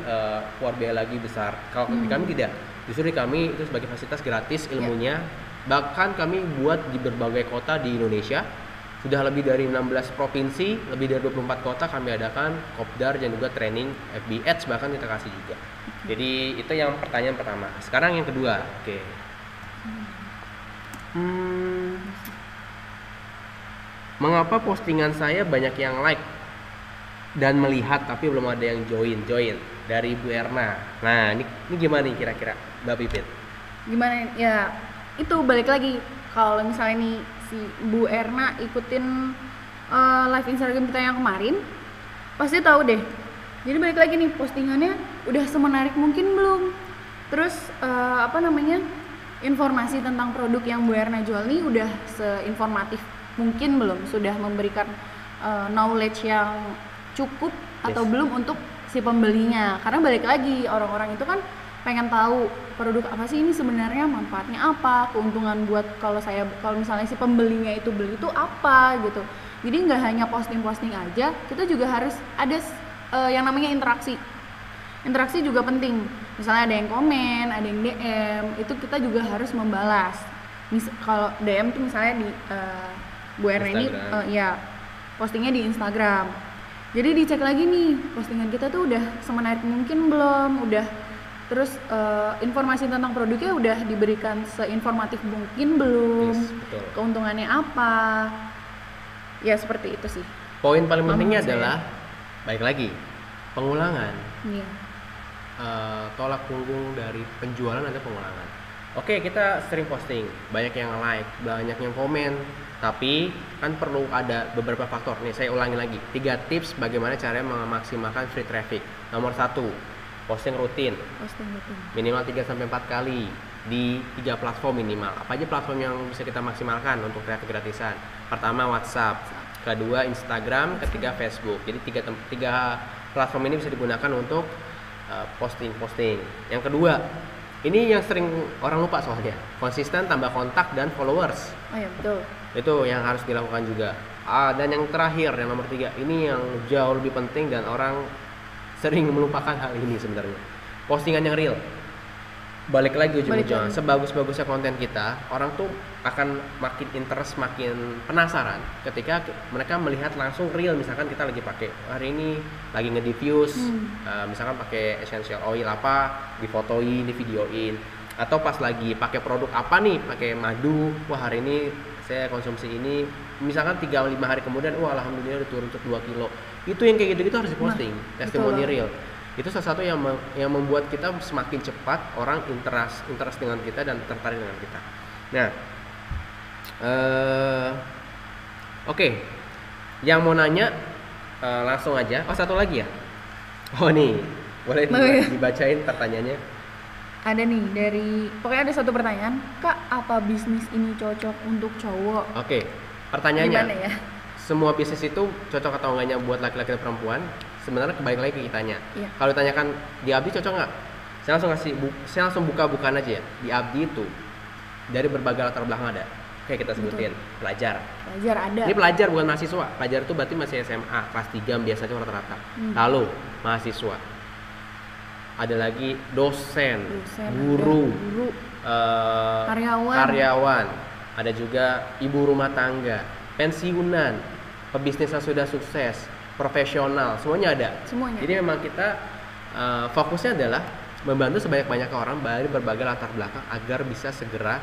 keluar biaya lagi besar. Kalau di kami tidak, di Justru di kami itu sebagai fasilitas gratis ilmunya. Bahkan kami buat di berbagai kota di Indonesia. Sudah lebih dari 16 provinsi, lebih dari 24 kota kami adakan kopdar dan juga training FB Ads bahkan kita kasih juga. Jadi itu yang pertanyaan pertama. Sekarang yang kedua. Oke. Mengapa postingan saya banyak yang like dan melihat tapi belum ada yang join dari Bu Erna. Nah, ini gimana nih kira-kira Mbak Pipit? Gimana ya? Itu balik lagi kalau misalnya nih si Bu Erna ikutin live Instagram kita yang kemarin, pasti tahu deh. Jadi balik lagi nih, postingannya udah semenarik mungkin belum? Terus informasi tentang produk yang Bu Erna jual nih udah seinformatif mungkin belum? Sudah memberikan knowledge yang cukup atau belum untuk si pembelinya? Karena balik lagi, orang-orang itu kan pengen tahu produk apa sih ini sebenarnya, manfaatnya apa, keuntungan buat kalau misalnya si pembelinya itu beli itu apa gitu. Jadi nggak hanya posting aja, kita juga harus ada yang namanya interaksi juga penting. Misalnya ada yang komen, ada yang DM, itu kita juga harus membalas. Kalau DM tuh misalnya di Bu Erna ini postingnya di Instagram, jadi dicek lagi nih postingan kita tuh udah semenarik mungkin belum, terus informasi tentang produknya udah diberikan seinformatif mungkin belum, keuntungannya apa, ya seperti itu sih. Poin paling pentingnya adalah baik lagi pengulangan. Tolak punggung dari penjualan ada pengulangan. Oke, kita sering posting, banyak yang like, banyak yang komen, tapi kan perlu ada beberapa faktor. Nih saya ulangi lagi, 3 tips bagaimana caranya memaksimalkan free traffic. Nomor 1, posting rutin. Minimal 3-4 kali di 3 platform minimal. Apa aja platform yang bisa kita maksimalkan untuk traffic gratisan? Pertama WhatsApp, kedua Instagram, ketiga Facebook. Jadi 3 platform ini bisa digunakan untuk posting. Yang kedua, ini yang sering orang lupa soalnya, konsisten tambah kontak dan followers. Oh ya, betul. Itu yang harus dilakukan juga. Dan yang terakhir, yang nomor 3, ini yang jauh lebih penting dan orang sering melupakan hal ini sebenarnya. Postingan yang real. Balik lagi ujung-ujungnya, sebagus-bagusnya konten kita, orang tuh akan makin interest, makin penasaran ketika mereka melihat langsung real. Misalkan kita lagi pakai hari ini lagi nge-diffuse, misalkan pakai essential oil apa, difotoin, divideoin, atau pas lagi pakai produk apa nih, pakai madu, wah hari ini saya konsumsi ini, misalkan 3-5 hari kemudian, wah alhamdulillah udah turun untuk 2 kilo. Itu yang kayak gitu-gitu harus diposting, testimoni real. Itu salah satu yang membuat kita semakin cepat orang interest dengan kita dan tertarik dengan kita. Nah, oke. Yang mau nanya langsung aja. Oh, satu lagi ya. Oh nih, boleh dibacain pertanyaannya. Ada nih pokoknya ada satu pertanyaan, Kak, apa bisnis ini cocok untuk cowok? Oke, pertanyaannya. Gimana ya? Semua bisnis itu cocok atau enggaknya buat laki-laki dan perempuan? Sebenarnya kembali lagi ke kitanya. Kalau ditanyakan di Abdi cocok nggak? Saya langsung buka-bukaan aja ya. Di Abdi itu dari berbagai latar belakang ada. Kayak kita sebutin, pelajar ada. Ini pelajar bukan mahasiswa. Pelajar itu berarti masih SMA kelas 3 biasanya rata-rata. Lalu mahasiswa. Ada lagi dosen guru, karyawan. Ada juga ibu rumah tangga, pensiunan, pebisnis yang sudah sukses, profesional, semuanya ada. Jadi memang kita fokusnya adalah membantu sebanyak-banyaknya orang dari berbagai latar belakang agar bisa segera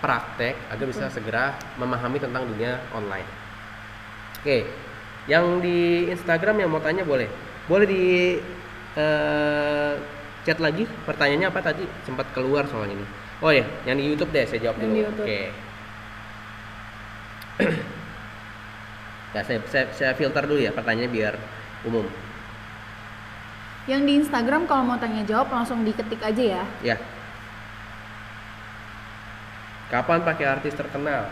praktek, agar bisa segera memahami tentang dunia online. Oke, yang di Instagram yang mau tanya boleh di chat lagi. Pertanyaannya apa tadi? Sempat keluar soal ini. Oh ya, yang di YouTube deh saya jawab dulu. Oke. Ya, saya filter dulu ya pertanyaannya biar umum. Yang di Instagram kalau mau tanya jawab langsung diketik aja ya. Ya. Kapan pakai artis terkenal?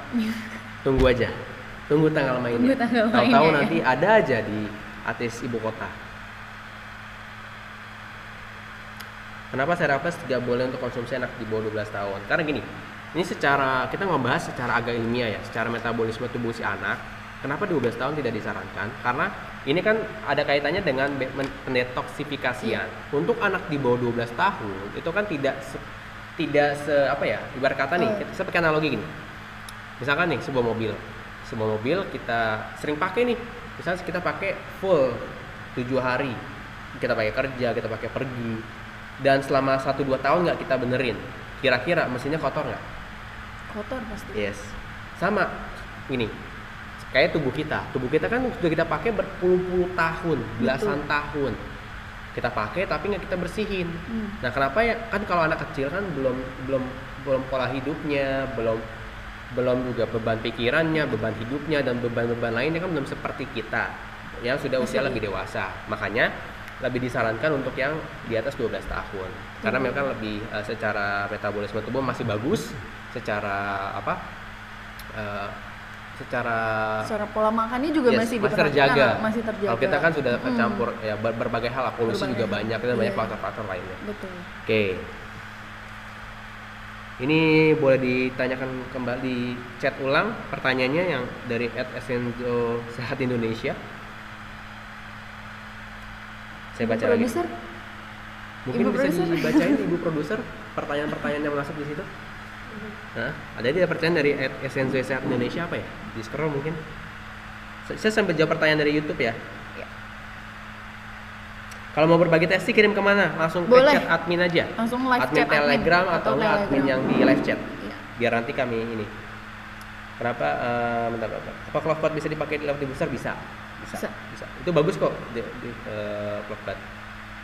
Tunggu aja. Tunggu tanggal mainnya. Tahu-tahu nanti ada aja di artis ibu kota. Kenapa Serapes tidak boleh untuk konsumsi anak di bawah 12 tahun? Karena gini, ini kita membahas secara agak ilmiah ya, secara metabolisme tubuh si anak. Kenapa 12 tahun tidak disarankan? Karena ini kan ada kaitannya dengan pendetoksifikasian. Untuk anak di bawah 12 tahun itu kan tidak apa ya, ibarat kata nih, kita pakai analogi gini. Misalkan nih sebuah mobil kita sering pakai nih, misalnya kita pakai full 7 hari, kita pakai kerja, kita pakai pergi, dan selama 1-2 tahun nggak kita benerin, kira-kira mesinnya kotor nggak? Kotor pasti. Yes, sama ini kayak tubuh kita kan sudah kita pakai berpuluh-puluh tahun, belasan tahun kita pakai tapi nggak kita bersihin. Nah kenapa ya, kan kalau anak kecil kan belum pola hidupnya, belum juga beban pikirannya, beban hidupnya, dan beban-beban lainnya kan belum seperti kita yang sudah usia lebih dewasa. Makanya lebih disarankan untuk yang di atas 12 tahun karena mereka lebih secara metabolisme tubuh masih bagus, secara secara pola makannya juga masih terjaga. Masih terjaga. Kalau kita kan sudah kecampur ya berbagai hal, polusi juga banyak, dan banyak faktor-faktor lainnya. Betul. Oke. Ini boleh ditanyakan kembali, chat ulang pertanyaannya yang dari @esenzo Sehat Indonesia. Saya baca lagi. Mungkin Ibu bisa dibacain Ibu produser pertanyaan-pertanyaan yang masuk di situ. Nah, ada pertanyaan dari @esenzo Sehat Indonesia apa ya? Di scroll mungkin. Saya sambil jawab pertanyaan dari YouTube ya. Kalau mau berbagi testing kirim kemana? Langsung ke chat admin aja. Langsung live admin chat Telegram atau enggak admin yang di live chat. Iya. Biar nanti kami ini. Kenapa? Bentar. Apa Cloudpad bisa dipakai di laptop besar? Bisa. Itu bagus kok di Cloudpad.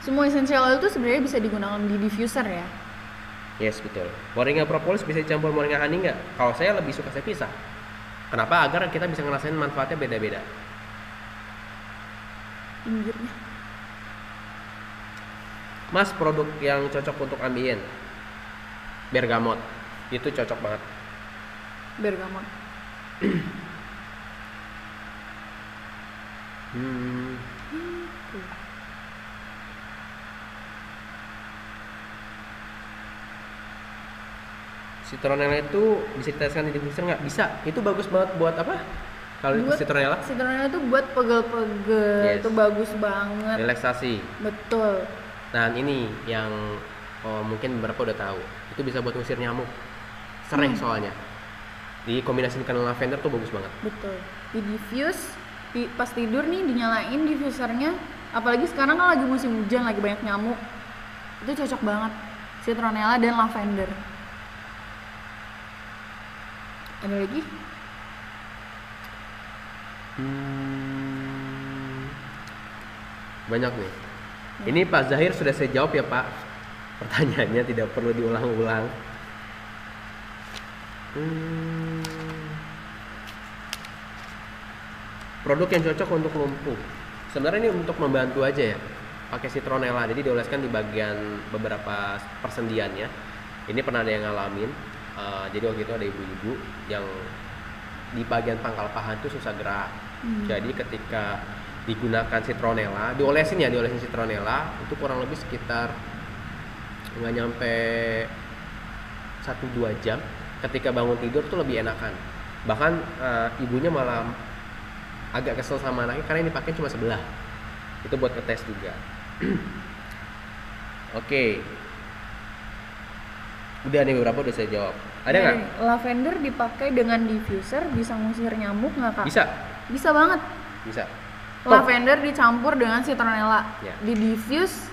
Semua essential oil itu sebenarnya bisa digunakan di diffuser ya. Yes, betul. Moringa propolis bisa dicampur moringa honey nggak? Kalau saya lebih suka saya pisah. Kenapa? Agar kita bisa ngerasain manfaatnya beda-beda. Pinggirnya. Mas, produk yang cocok untuk ambien, bergamot, itu cocok banget. Bergamot. Citronella itu bisa diteteskan di diffuser nggak? Bisa. Itu bagus banget buat apa? Kalau citronella? Citronella itu buat pegel-pegel, itu bagus banget. Relaksasi. Betul. Nah ini yang mungkin beberapa udah tahu, itu bisa buat ngusir nyamuk. Sering soalnya. Dikombinasikan dengan lavender tuh bagus banget. Betul. Di diffuse, pas tidur nih dinyalain diffusernya. Apalagi sekarang kan lagi musim hujan, lagi banyak nyamuk. Itu cocok banget. Citronella dan lavender. Ada lagi? Banyak nih. Ini Pak Zahir sudah saya jawab ya Pak. Pertanyaannya tidak perlu diulang-ulang. Produk yang cocok untuk lumpuh. Sebenarnya ini untuk membantu aja ya. Pakai citronella, jadi dioleskan di bagian beberapa persendiannya. Ini pernah ada yang ngalamin. Jadi waktu itu ada ibu-ibu yang di bagian pangkal paha itu susah gerak. Jadi ketika digunakan citronella, diolesin citronella, itu kurang lebih sekitar nggak nyampe 1-2 jam. Ketika bangun tidur tuh lebih enakan. Bahkan ibunya malah agak kesel sama anaknya karena ini pakai cuma sebelah. Itu buat ngetes juga. Oke. Udah nih beberapa udah saya jawab. Ada nggak? Lavender dipakai dengan diffuser bisa ngusir nyamuk nggak Kak? Bisa banget. Bisa. Lavender dicampur dengan citronella, di diffuse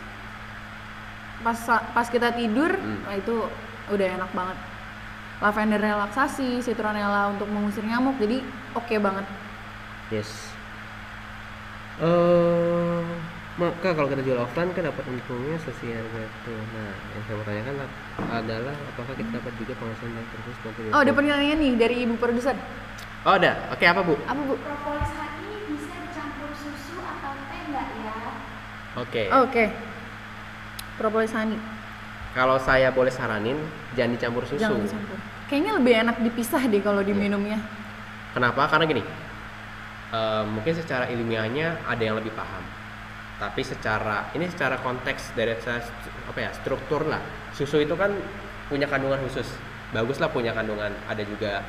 pas kita tidur, nah itu udah enak banget. Lavender relaksasi, citronella untuk mengusir nyamuk, jadi oke banget. Yes. Maka kalau kita jual offline kan dapat untungnya sesuai harga itu. Nah, yang saya mau tanyakan adalah apakah kita dapat juga penghasilan dari terus nanti? Oh, ada pertanyaan nih dari Ibu produser. Oh, ada. Oke, apa Bu? Propolis honey bisa dicampur susu atau teh enggak ya? Oke. Propolis honey. Kalau saya boleh saranin, jangan dicampur susu. Jangan dicampur. Kayaknya lebih enak dipisah deh kalau diminumnya. Kenapa? Karena gini. Mungkin secara ilmiahnya ada yang lebih paham. Tapi secara konteks dari struktur lah. Susu itu kan punya kandungan khusus. Bagus lah punya kandungan, ada juga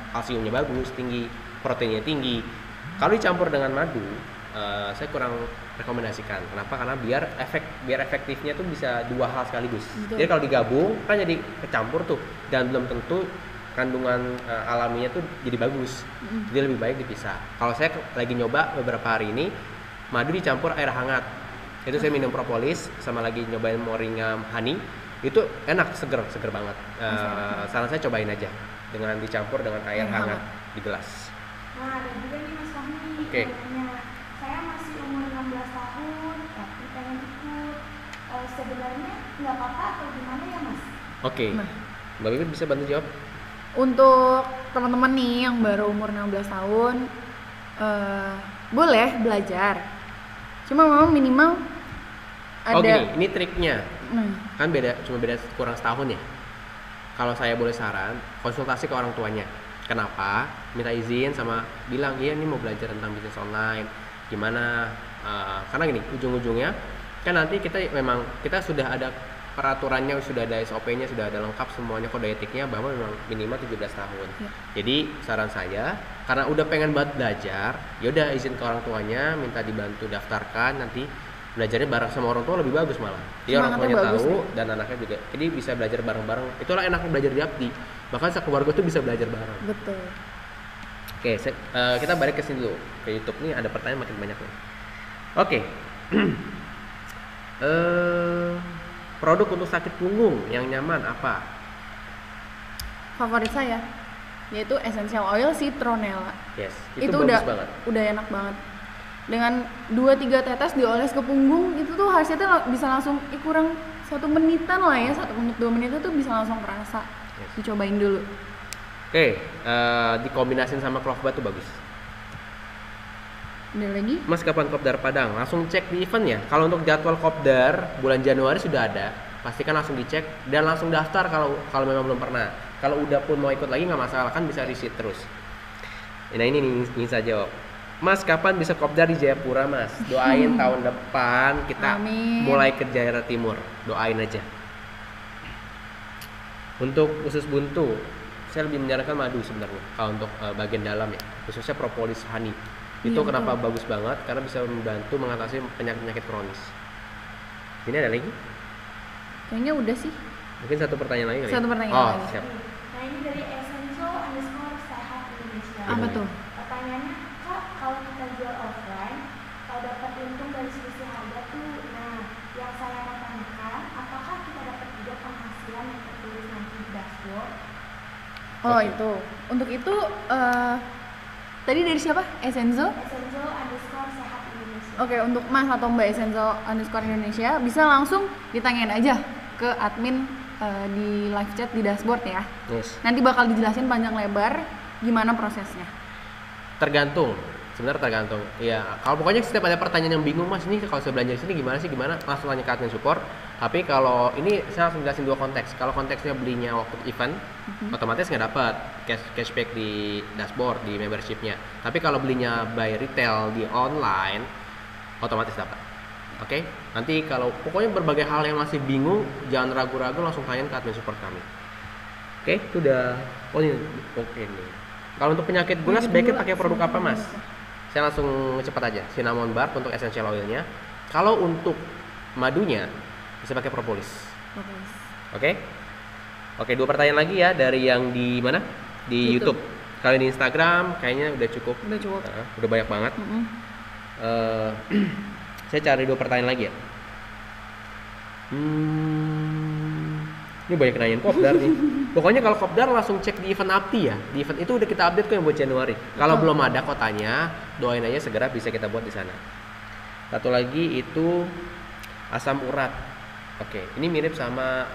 kalsiumnya bagus, tinggi, proteinnya tinggi. Kalau dicampur dengan madu, saya kurang rekomendasikan. Kenapa? Karena biar efektifnya tuh bisa dua hal sekaligus. Betul. Jadi kalau digabung kan jadi kecampur tuh, dan belum tentu kandungan alaminya tuh jadi bagus. Jadi lebih baik dipisah. Kalau saya lagi nyoba beberapa hari ini madu dicampur air hangat. Itu saya minum propolis sama lagi nyobain moringa honey. Itu enak, seger banget. Saran saya cobain aja dengan dicampur dengan air hangat di gelas. Nah, ada juga nih Mas Fahmi. Oke. Saya masih umur 16 tahun, tapi pengen ikut. Sebenarnya nggak apa-apa atau gimana ya Mas? Oke. Nah. Mbak Bibit bisa bantu jawab? Untuk teman-teman nih yang baru umur 16 tahun, boleh belajar. Cuma memang minimal ada. Oh gini, ini triknya. Nah, Kan cuma beda kurang setahun ya. Kalau saya boleh saran, konsultasi ke orang tuanya. Kenapa? Minta izin sama bilang, iya ini mau belajar tentang bisnis online. Gimana? Karena gini, ujung-ujungnya kan nanti kita sudah ada peraturannya, sudah ada SOP-nya, sudah ada lengkap semuanya, kode etiknya bahwa memang minimal 17 tahun. Ya. Jadi saran saya, karena udah pengen banget belajar, yaudah izin ke orang tuanya, minta dibantu daftarkan, nanti belajarnya bareng sama orang tua lebih bagus malah. Jadi orang Semangatnya tuanya bagus tahu nih. dan anaknya juga. Jadi bisa belajar bareng-bareng. Itulah enaknya belajar di Abdi. Bahkan sekeluarga tuh bisa belajar bareng. betul. Oke, kita balik ke sini dulu. Ke YouTube nih ada pertanyaan makin banyak nih. Oke. Produk untuk sakit punggung yang nyaman apa? Favorit saya yaitu essential oil citronella. Yes, Itu bagus udah banget. udah enak banget. Dengan 2-3 tetes dioles ke punggung itu tuh hasilnya bisa langsung kurang 1 menitan lah ya, 1 menit 2 menit itu bisa langsung kerasa. Yes. Dicobain dulu. Oke, dikombinasin sama clove bud tuh bagus. Ada lagi? Mas kapan kopdar Padang? Langsung cek di event ya. Kalau untuk jadwal kopdar bulan Januari sudah ada. Pastikan langsung dicek dan langsung daftar kalau memang belum pernah. Kalau udah pun mau ikut lagi nggak masalah, kan bisa receipt terus. Nah ini ingin saya jawab. Mas kapan bisa kopdar di Jayapura Mas? Doain tahun depan kita Amin. mulai ke Jakarta Timur. Doain aja. Untuk usus buntu, saya lebih menyarankan madu sebenarnya. Kalau untuk bagian dalam ya, khususnya propolis honey. Itu Iya, kenapa betul. bagus banget? Karena bisa membantu mengatasi penyakit-penyakit kronis. Ini ada lagi? Kayaknya udah sih. Mungkin satu pertanyaan lagi kali. Satu pertanyaan Oh, lagi. siap. Nah, ini dari Essential_Sehat Indonesia. Apa tuh? Pertanyaannya, Kak, kalau kita jual offline, kalau dapat untung dari selisih harga tuh, nah, yang saya mau tanyakan, apakah kita dapat juga penghasilan yang tertulis nanti di dashboard? Oh, Oke. itu. Untuk itu tadi dari siapa? Essenzo? Essential_Sehat Indonesia. Oke, untuk Mas atau Mbak Essenzo_Indonesia bisa langsung ditanyain aja ke admin di live chat di dashboard ya. Yes. Nanti bakal dijelasin panjang lebar gimana prosesnya. Tergantung. Sebenarnya tergantung. Iya, kalau pokoknya setiap ada pertanyaan yang bingung Mas, ini kalau saya belanja di sini gimana sih? Gimana? Langsung tanya ke admin support. Tapi kalau ini saya langsung jelasin dua konteks. Kalau konteksnya belinya waktu event, otomatis nggak dapat cashback di dashboard di membershipnya. Tapi kalau belinya by retail di online, otomatis dapat. Oke? Nanti kalau pokoknya berbagai hal yang masih bingung, jangan ragu-ragu, langsung tanya ke admin support kami. Oke? Itu udah. Oh ini oke nih. Kalau untuk penyakit gula sebaiknya pakai produk apa Mas? Saya langsung cepat aja. Cinnamon bark untuk essential oilnya. Kalau untuk madunya bisa pakai propolis. Oke? Oke, 2 pertanyaan lagi ya dari yang di mana? Di YouTube. YouTube. Kalau di Instagram kayaknya udah cukup. Udah cukup. Udah banyak banget. Saya cari 2 pertanyaan lagi ya. Ini banyak nanyain kopdar nih. Pokoknya kalau kopdar langsung cek di event Abdi ya. Di event itu udah kita update kok yang buat Januari. Kalau belum ada kotanya, doain aja segera bisa kita buat di sana. Satu lagi itu asam urat. Oke, ini mirip sama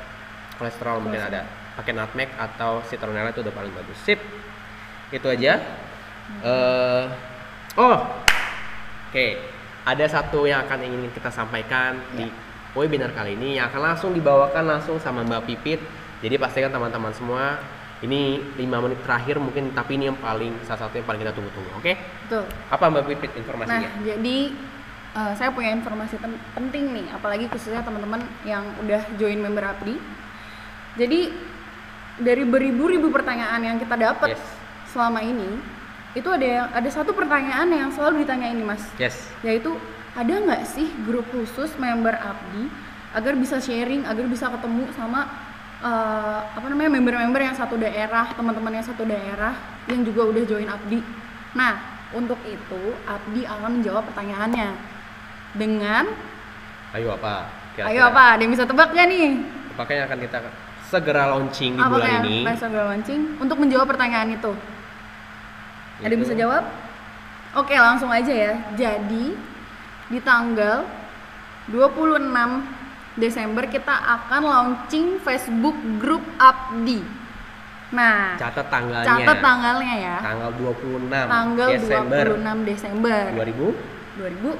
kolesterol mungkin ada. Pakai nutmeg atau citronella itu udah paling bagus. Sip. Itu aja. Oke. Ada satu yang akan ingin kita sampaikan di webinar kali ini yang akan langsung dibawakan langsung sama Mbak Pipit. Jadi pastikan teman-teman semua ini 5 menit terakhir mungkin, tapi ini yang salah satu yang paling kita tunggu-tunggu. Oke? Betul. Apa Mbak Pipit informasinya? Nah, jadi saya punya informasi penting nih, apalagi khususnya teman-teman yang udah join member Abdi. Jadi dari beribu-ribu pertanyaan yang kita dapat Yes. selama ini, itu ada satu pertanyaan yang selalu ditanyain nih Mas. Yes. Yaitu ada nggak sih grup khusus member Abdi agar bisa sharing, agar bisa ketemu sama member-member yang satu daerah, teman-teman yang satu daerah yang juga udah join Abdi. Nah, untuk itu Abdi akan menjawab pertanyaannya dengan Ayo apa? Kira-kira. Ayo apa? Ada yang bisa tebak gak nih? Apakah yang akan kita segera launching di Apa bulan yang ini? akan segera launching untuk menjawab pertanyaan itu? Ada yang bisa jawab? Oke, langsung aja ya. Jadi di tanggal 26 Desember kita akan launching Facebook grup Abdi. Nah, Catat tanggalnya. catat tanggalnya ya. Tanggal 26 Tanggal Desember 26 Desember 2019.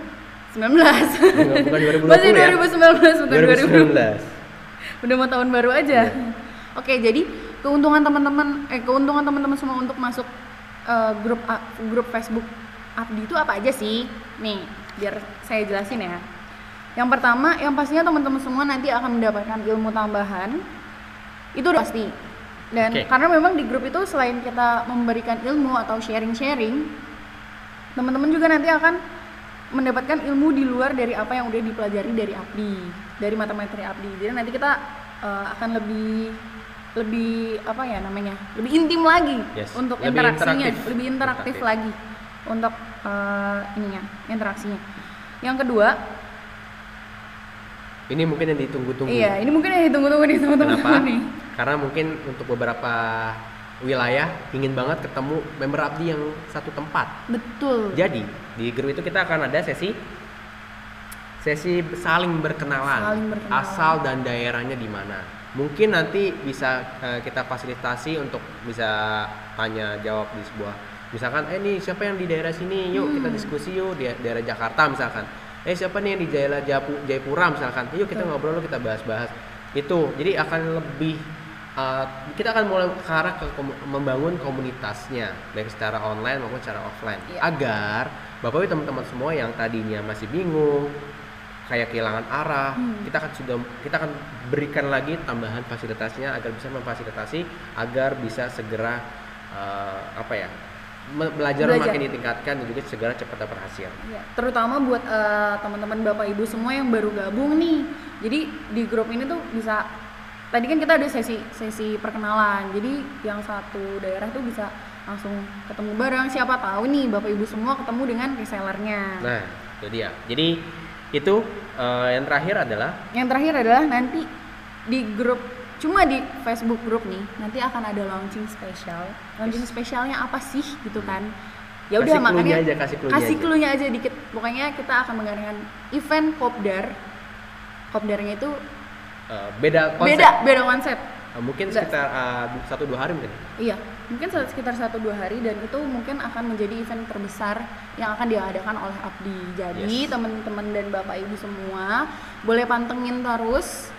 2019. Bukan 2020 Masih ya. 2019 bukan 2019. 2000. Udah mau tahun baru aja. Iya. Oke, jadi keuntungan teman-teman semua untuk masuk grup Facebook Abdi itu apa aja sih? Nih, biar saya jelasin ya. Yang pertama, yang pastinya teman-teman semua nanti akan mendapatkan ilmu tambahan. Itu udah pasti. Dan karena memang di grup itu selain kita memberikan ilmu atau sharing-sharing, teman-teman juga nanti akan mendapatkan ilmu di luar dari apa yang udah dipelajari dari Abdi, dari materi Abdi. Jadi nanti kita akan lebih lebih intim lagi untuk lebih interaksinya, interaktif. lebih interaktif lagi untuk interaksinya. Yang kedua, ini mungkin yang ditunggu-tunggu. iya, ini mungkin yang ditunggu-tunggu nih teman-teman nih. Karena mungkin untuk beberapa wilayah ingin banget ketemu member Abdi yang satu tempat. Betul. Jadi di grup itu kita akan ada sesi saling berkenalan, asal dan daerahnya di mana. Mungkin nanti bisa kita fasilitasi untuk bisa tanya jawab di sebuah, misalkan nih siapa yang di daerah sini, yuk kita diskusi yuk, di daerah Jakarta misalkan, siapa nih yang di daerah Jayapura misalkan, yuk kita ngobrol, kita bahas-bahas itu. Jadi akan lebih kita akan mulai ke arah membangun komunitasnya baik secara online maupun secara offline, agar Bapak Ibu teman-teman semua yang tadinya masih bingung, kayak kehilangan arah, kita akan berikan lagi tambahan fasilitasnya agar bisa memfasilitasi agar bisa segera belajar makin ditingkatkan dan juga segera cepat dapat hasil. Ya, terutama buat teman-teman Bapak Ibu semua yang baru gabung nih. Jadi di grup ini tuh bisa, tadi kan kita ada sesi perkenalan. Jadi yang satu daerah tuh bisa langsung ketemu bareng. Siapa tahu nih Bapak Ibu semua ketemu dengan resellernya. Nah, itu dia. Jadi itu yang terakhir adalah nanti di grup, cuma di Facebook grup nih nanti akan ada launching spesial. Launching spesialnya apa sih gitu kan? Ya udah, makanya kasih clue-nya aja dikit. Pokoknya kita akan mengadakan event kopdar. Kopdarnya itu beda konsep. Mungkin sekitar 1-2 hari mungkin. Iya, mungkin sekitar 1-2 hari, dan itu mungkin akan menjadi event terbesar yang akan diadakan oleh Abdi. Jadi teman-teman dan Bapak Ibu semua boleh pantengin terus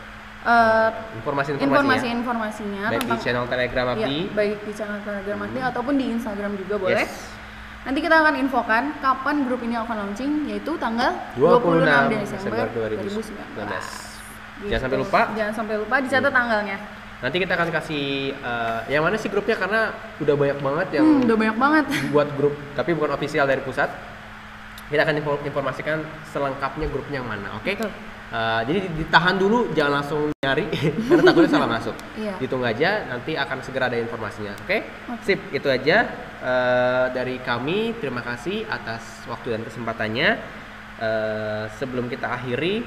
informasinya baik tentang di channel Telegram Abdi. Ya, baik di channel Telegram Abdi ataupun di Instagram juga boleh. Nanti kita akan infokan kapan grup ini akan launching, yaitu tanggal 26 Desember 2019. Jangan sampai lupa dicatat tanggalnya. Nanti kita akan kasih yang mana sih grupnya, karena udah banyak banget yang buat grup tapi bukan official dari pusat. Kita akan informasikan selengkapnya grupnya yang mana, oke? Jadi ditahan dulu, jangan langsung nyari karena takutnya salah masuk. Ditunggu aja, nanti akan segera ada informasinya, oke? Sip, itu aja dari kami. Terima kasih atas waktu dan kesempatannya. Sebelum kita akhiri,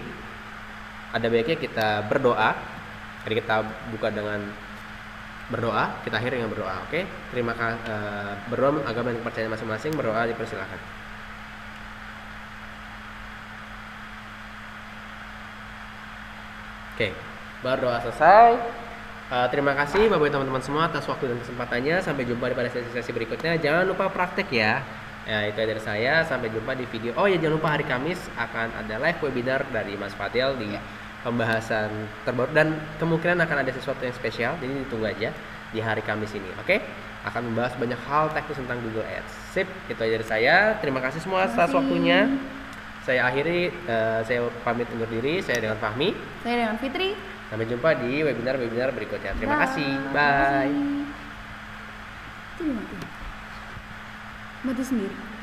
ada baiknya kita berdoa. Jadi kita buka dengan berdoa, kita akhiri dengan berdoa, oke? Terima kasih. Berdoa agama dan kepercayaan masing-masing, berdoa dipersilakan. Oke, berdoa selesai. Terima kasih Bapak Ibu teman-teman semua atas waktu dan kesempatannya. Sampai jumpa pada sesi-sesi berikutnya. Jangan lupa praktek ya. Itu dari saya. Sampai jumpa di video. Oh ya, jangan lupa hari Kamis akan ada live webinar dari Mas Fadil di pembahasan terbaru, dan kemungkinan akan ada sesuatu yang spesial. Jadi ditunggu aja di hari Kamis ini, oke? Akan membahas banyak hal teknis tentang Google Ads. Sip, itu aja dari saya. Terima kasih semua atas waktunya. Saya akhiri, saya pamit undur diri. Saya dengan Fahmi. Saya dengan Fitri. Sampai jumpa di webinar-webinar berikutnya. Terima kasih. Bye. Itu gimana? mati sendiri.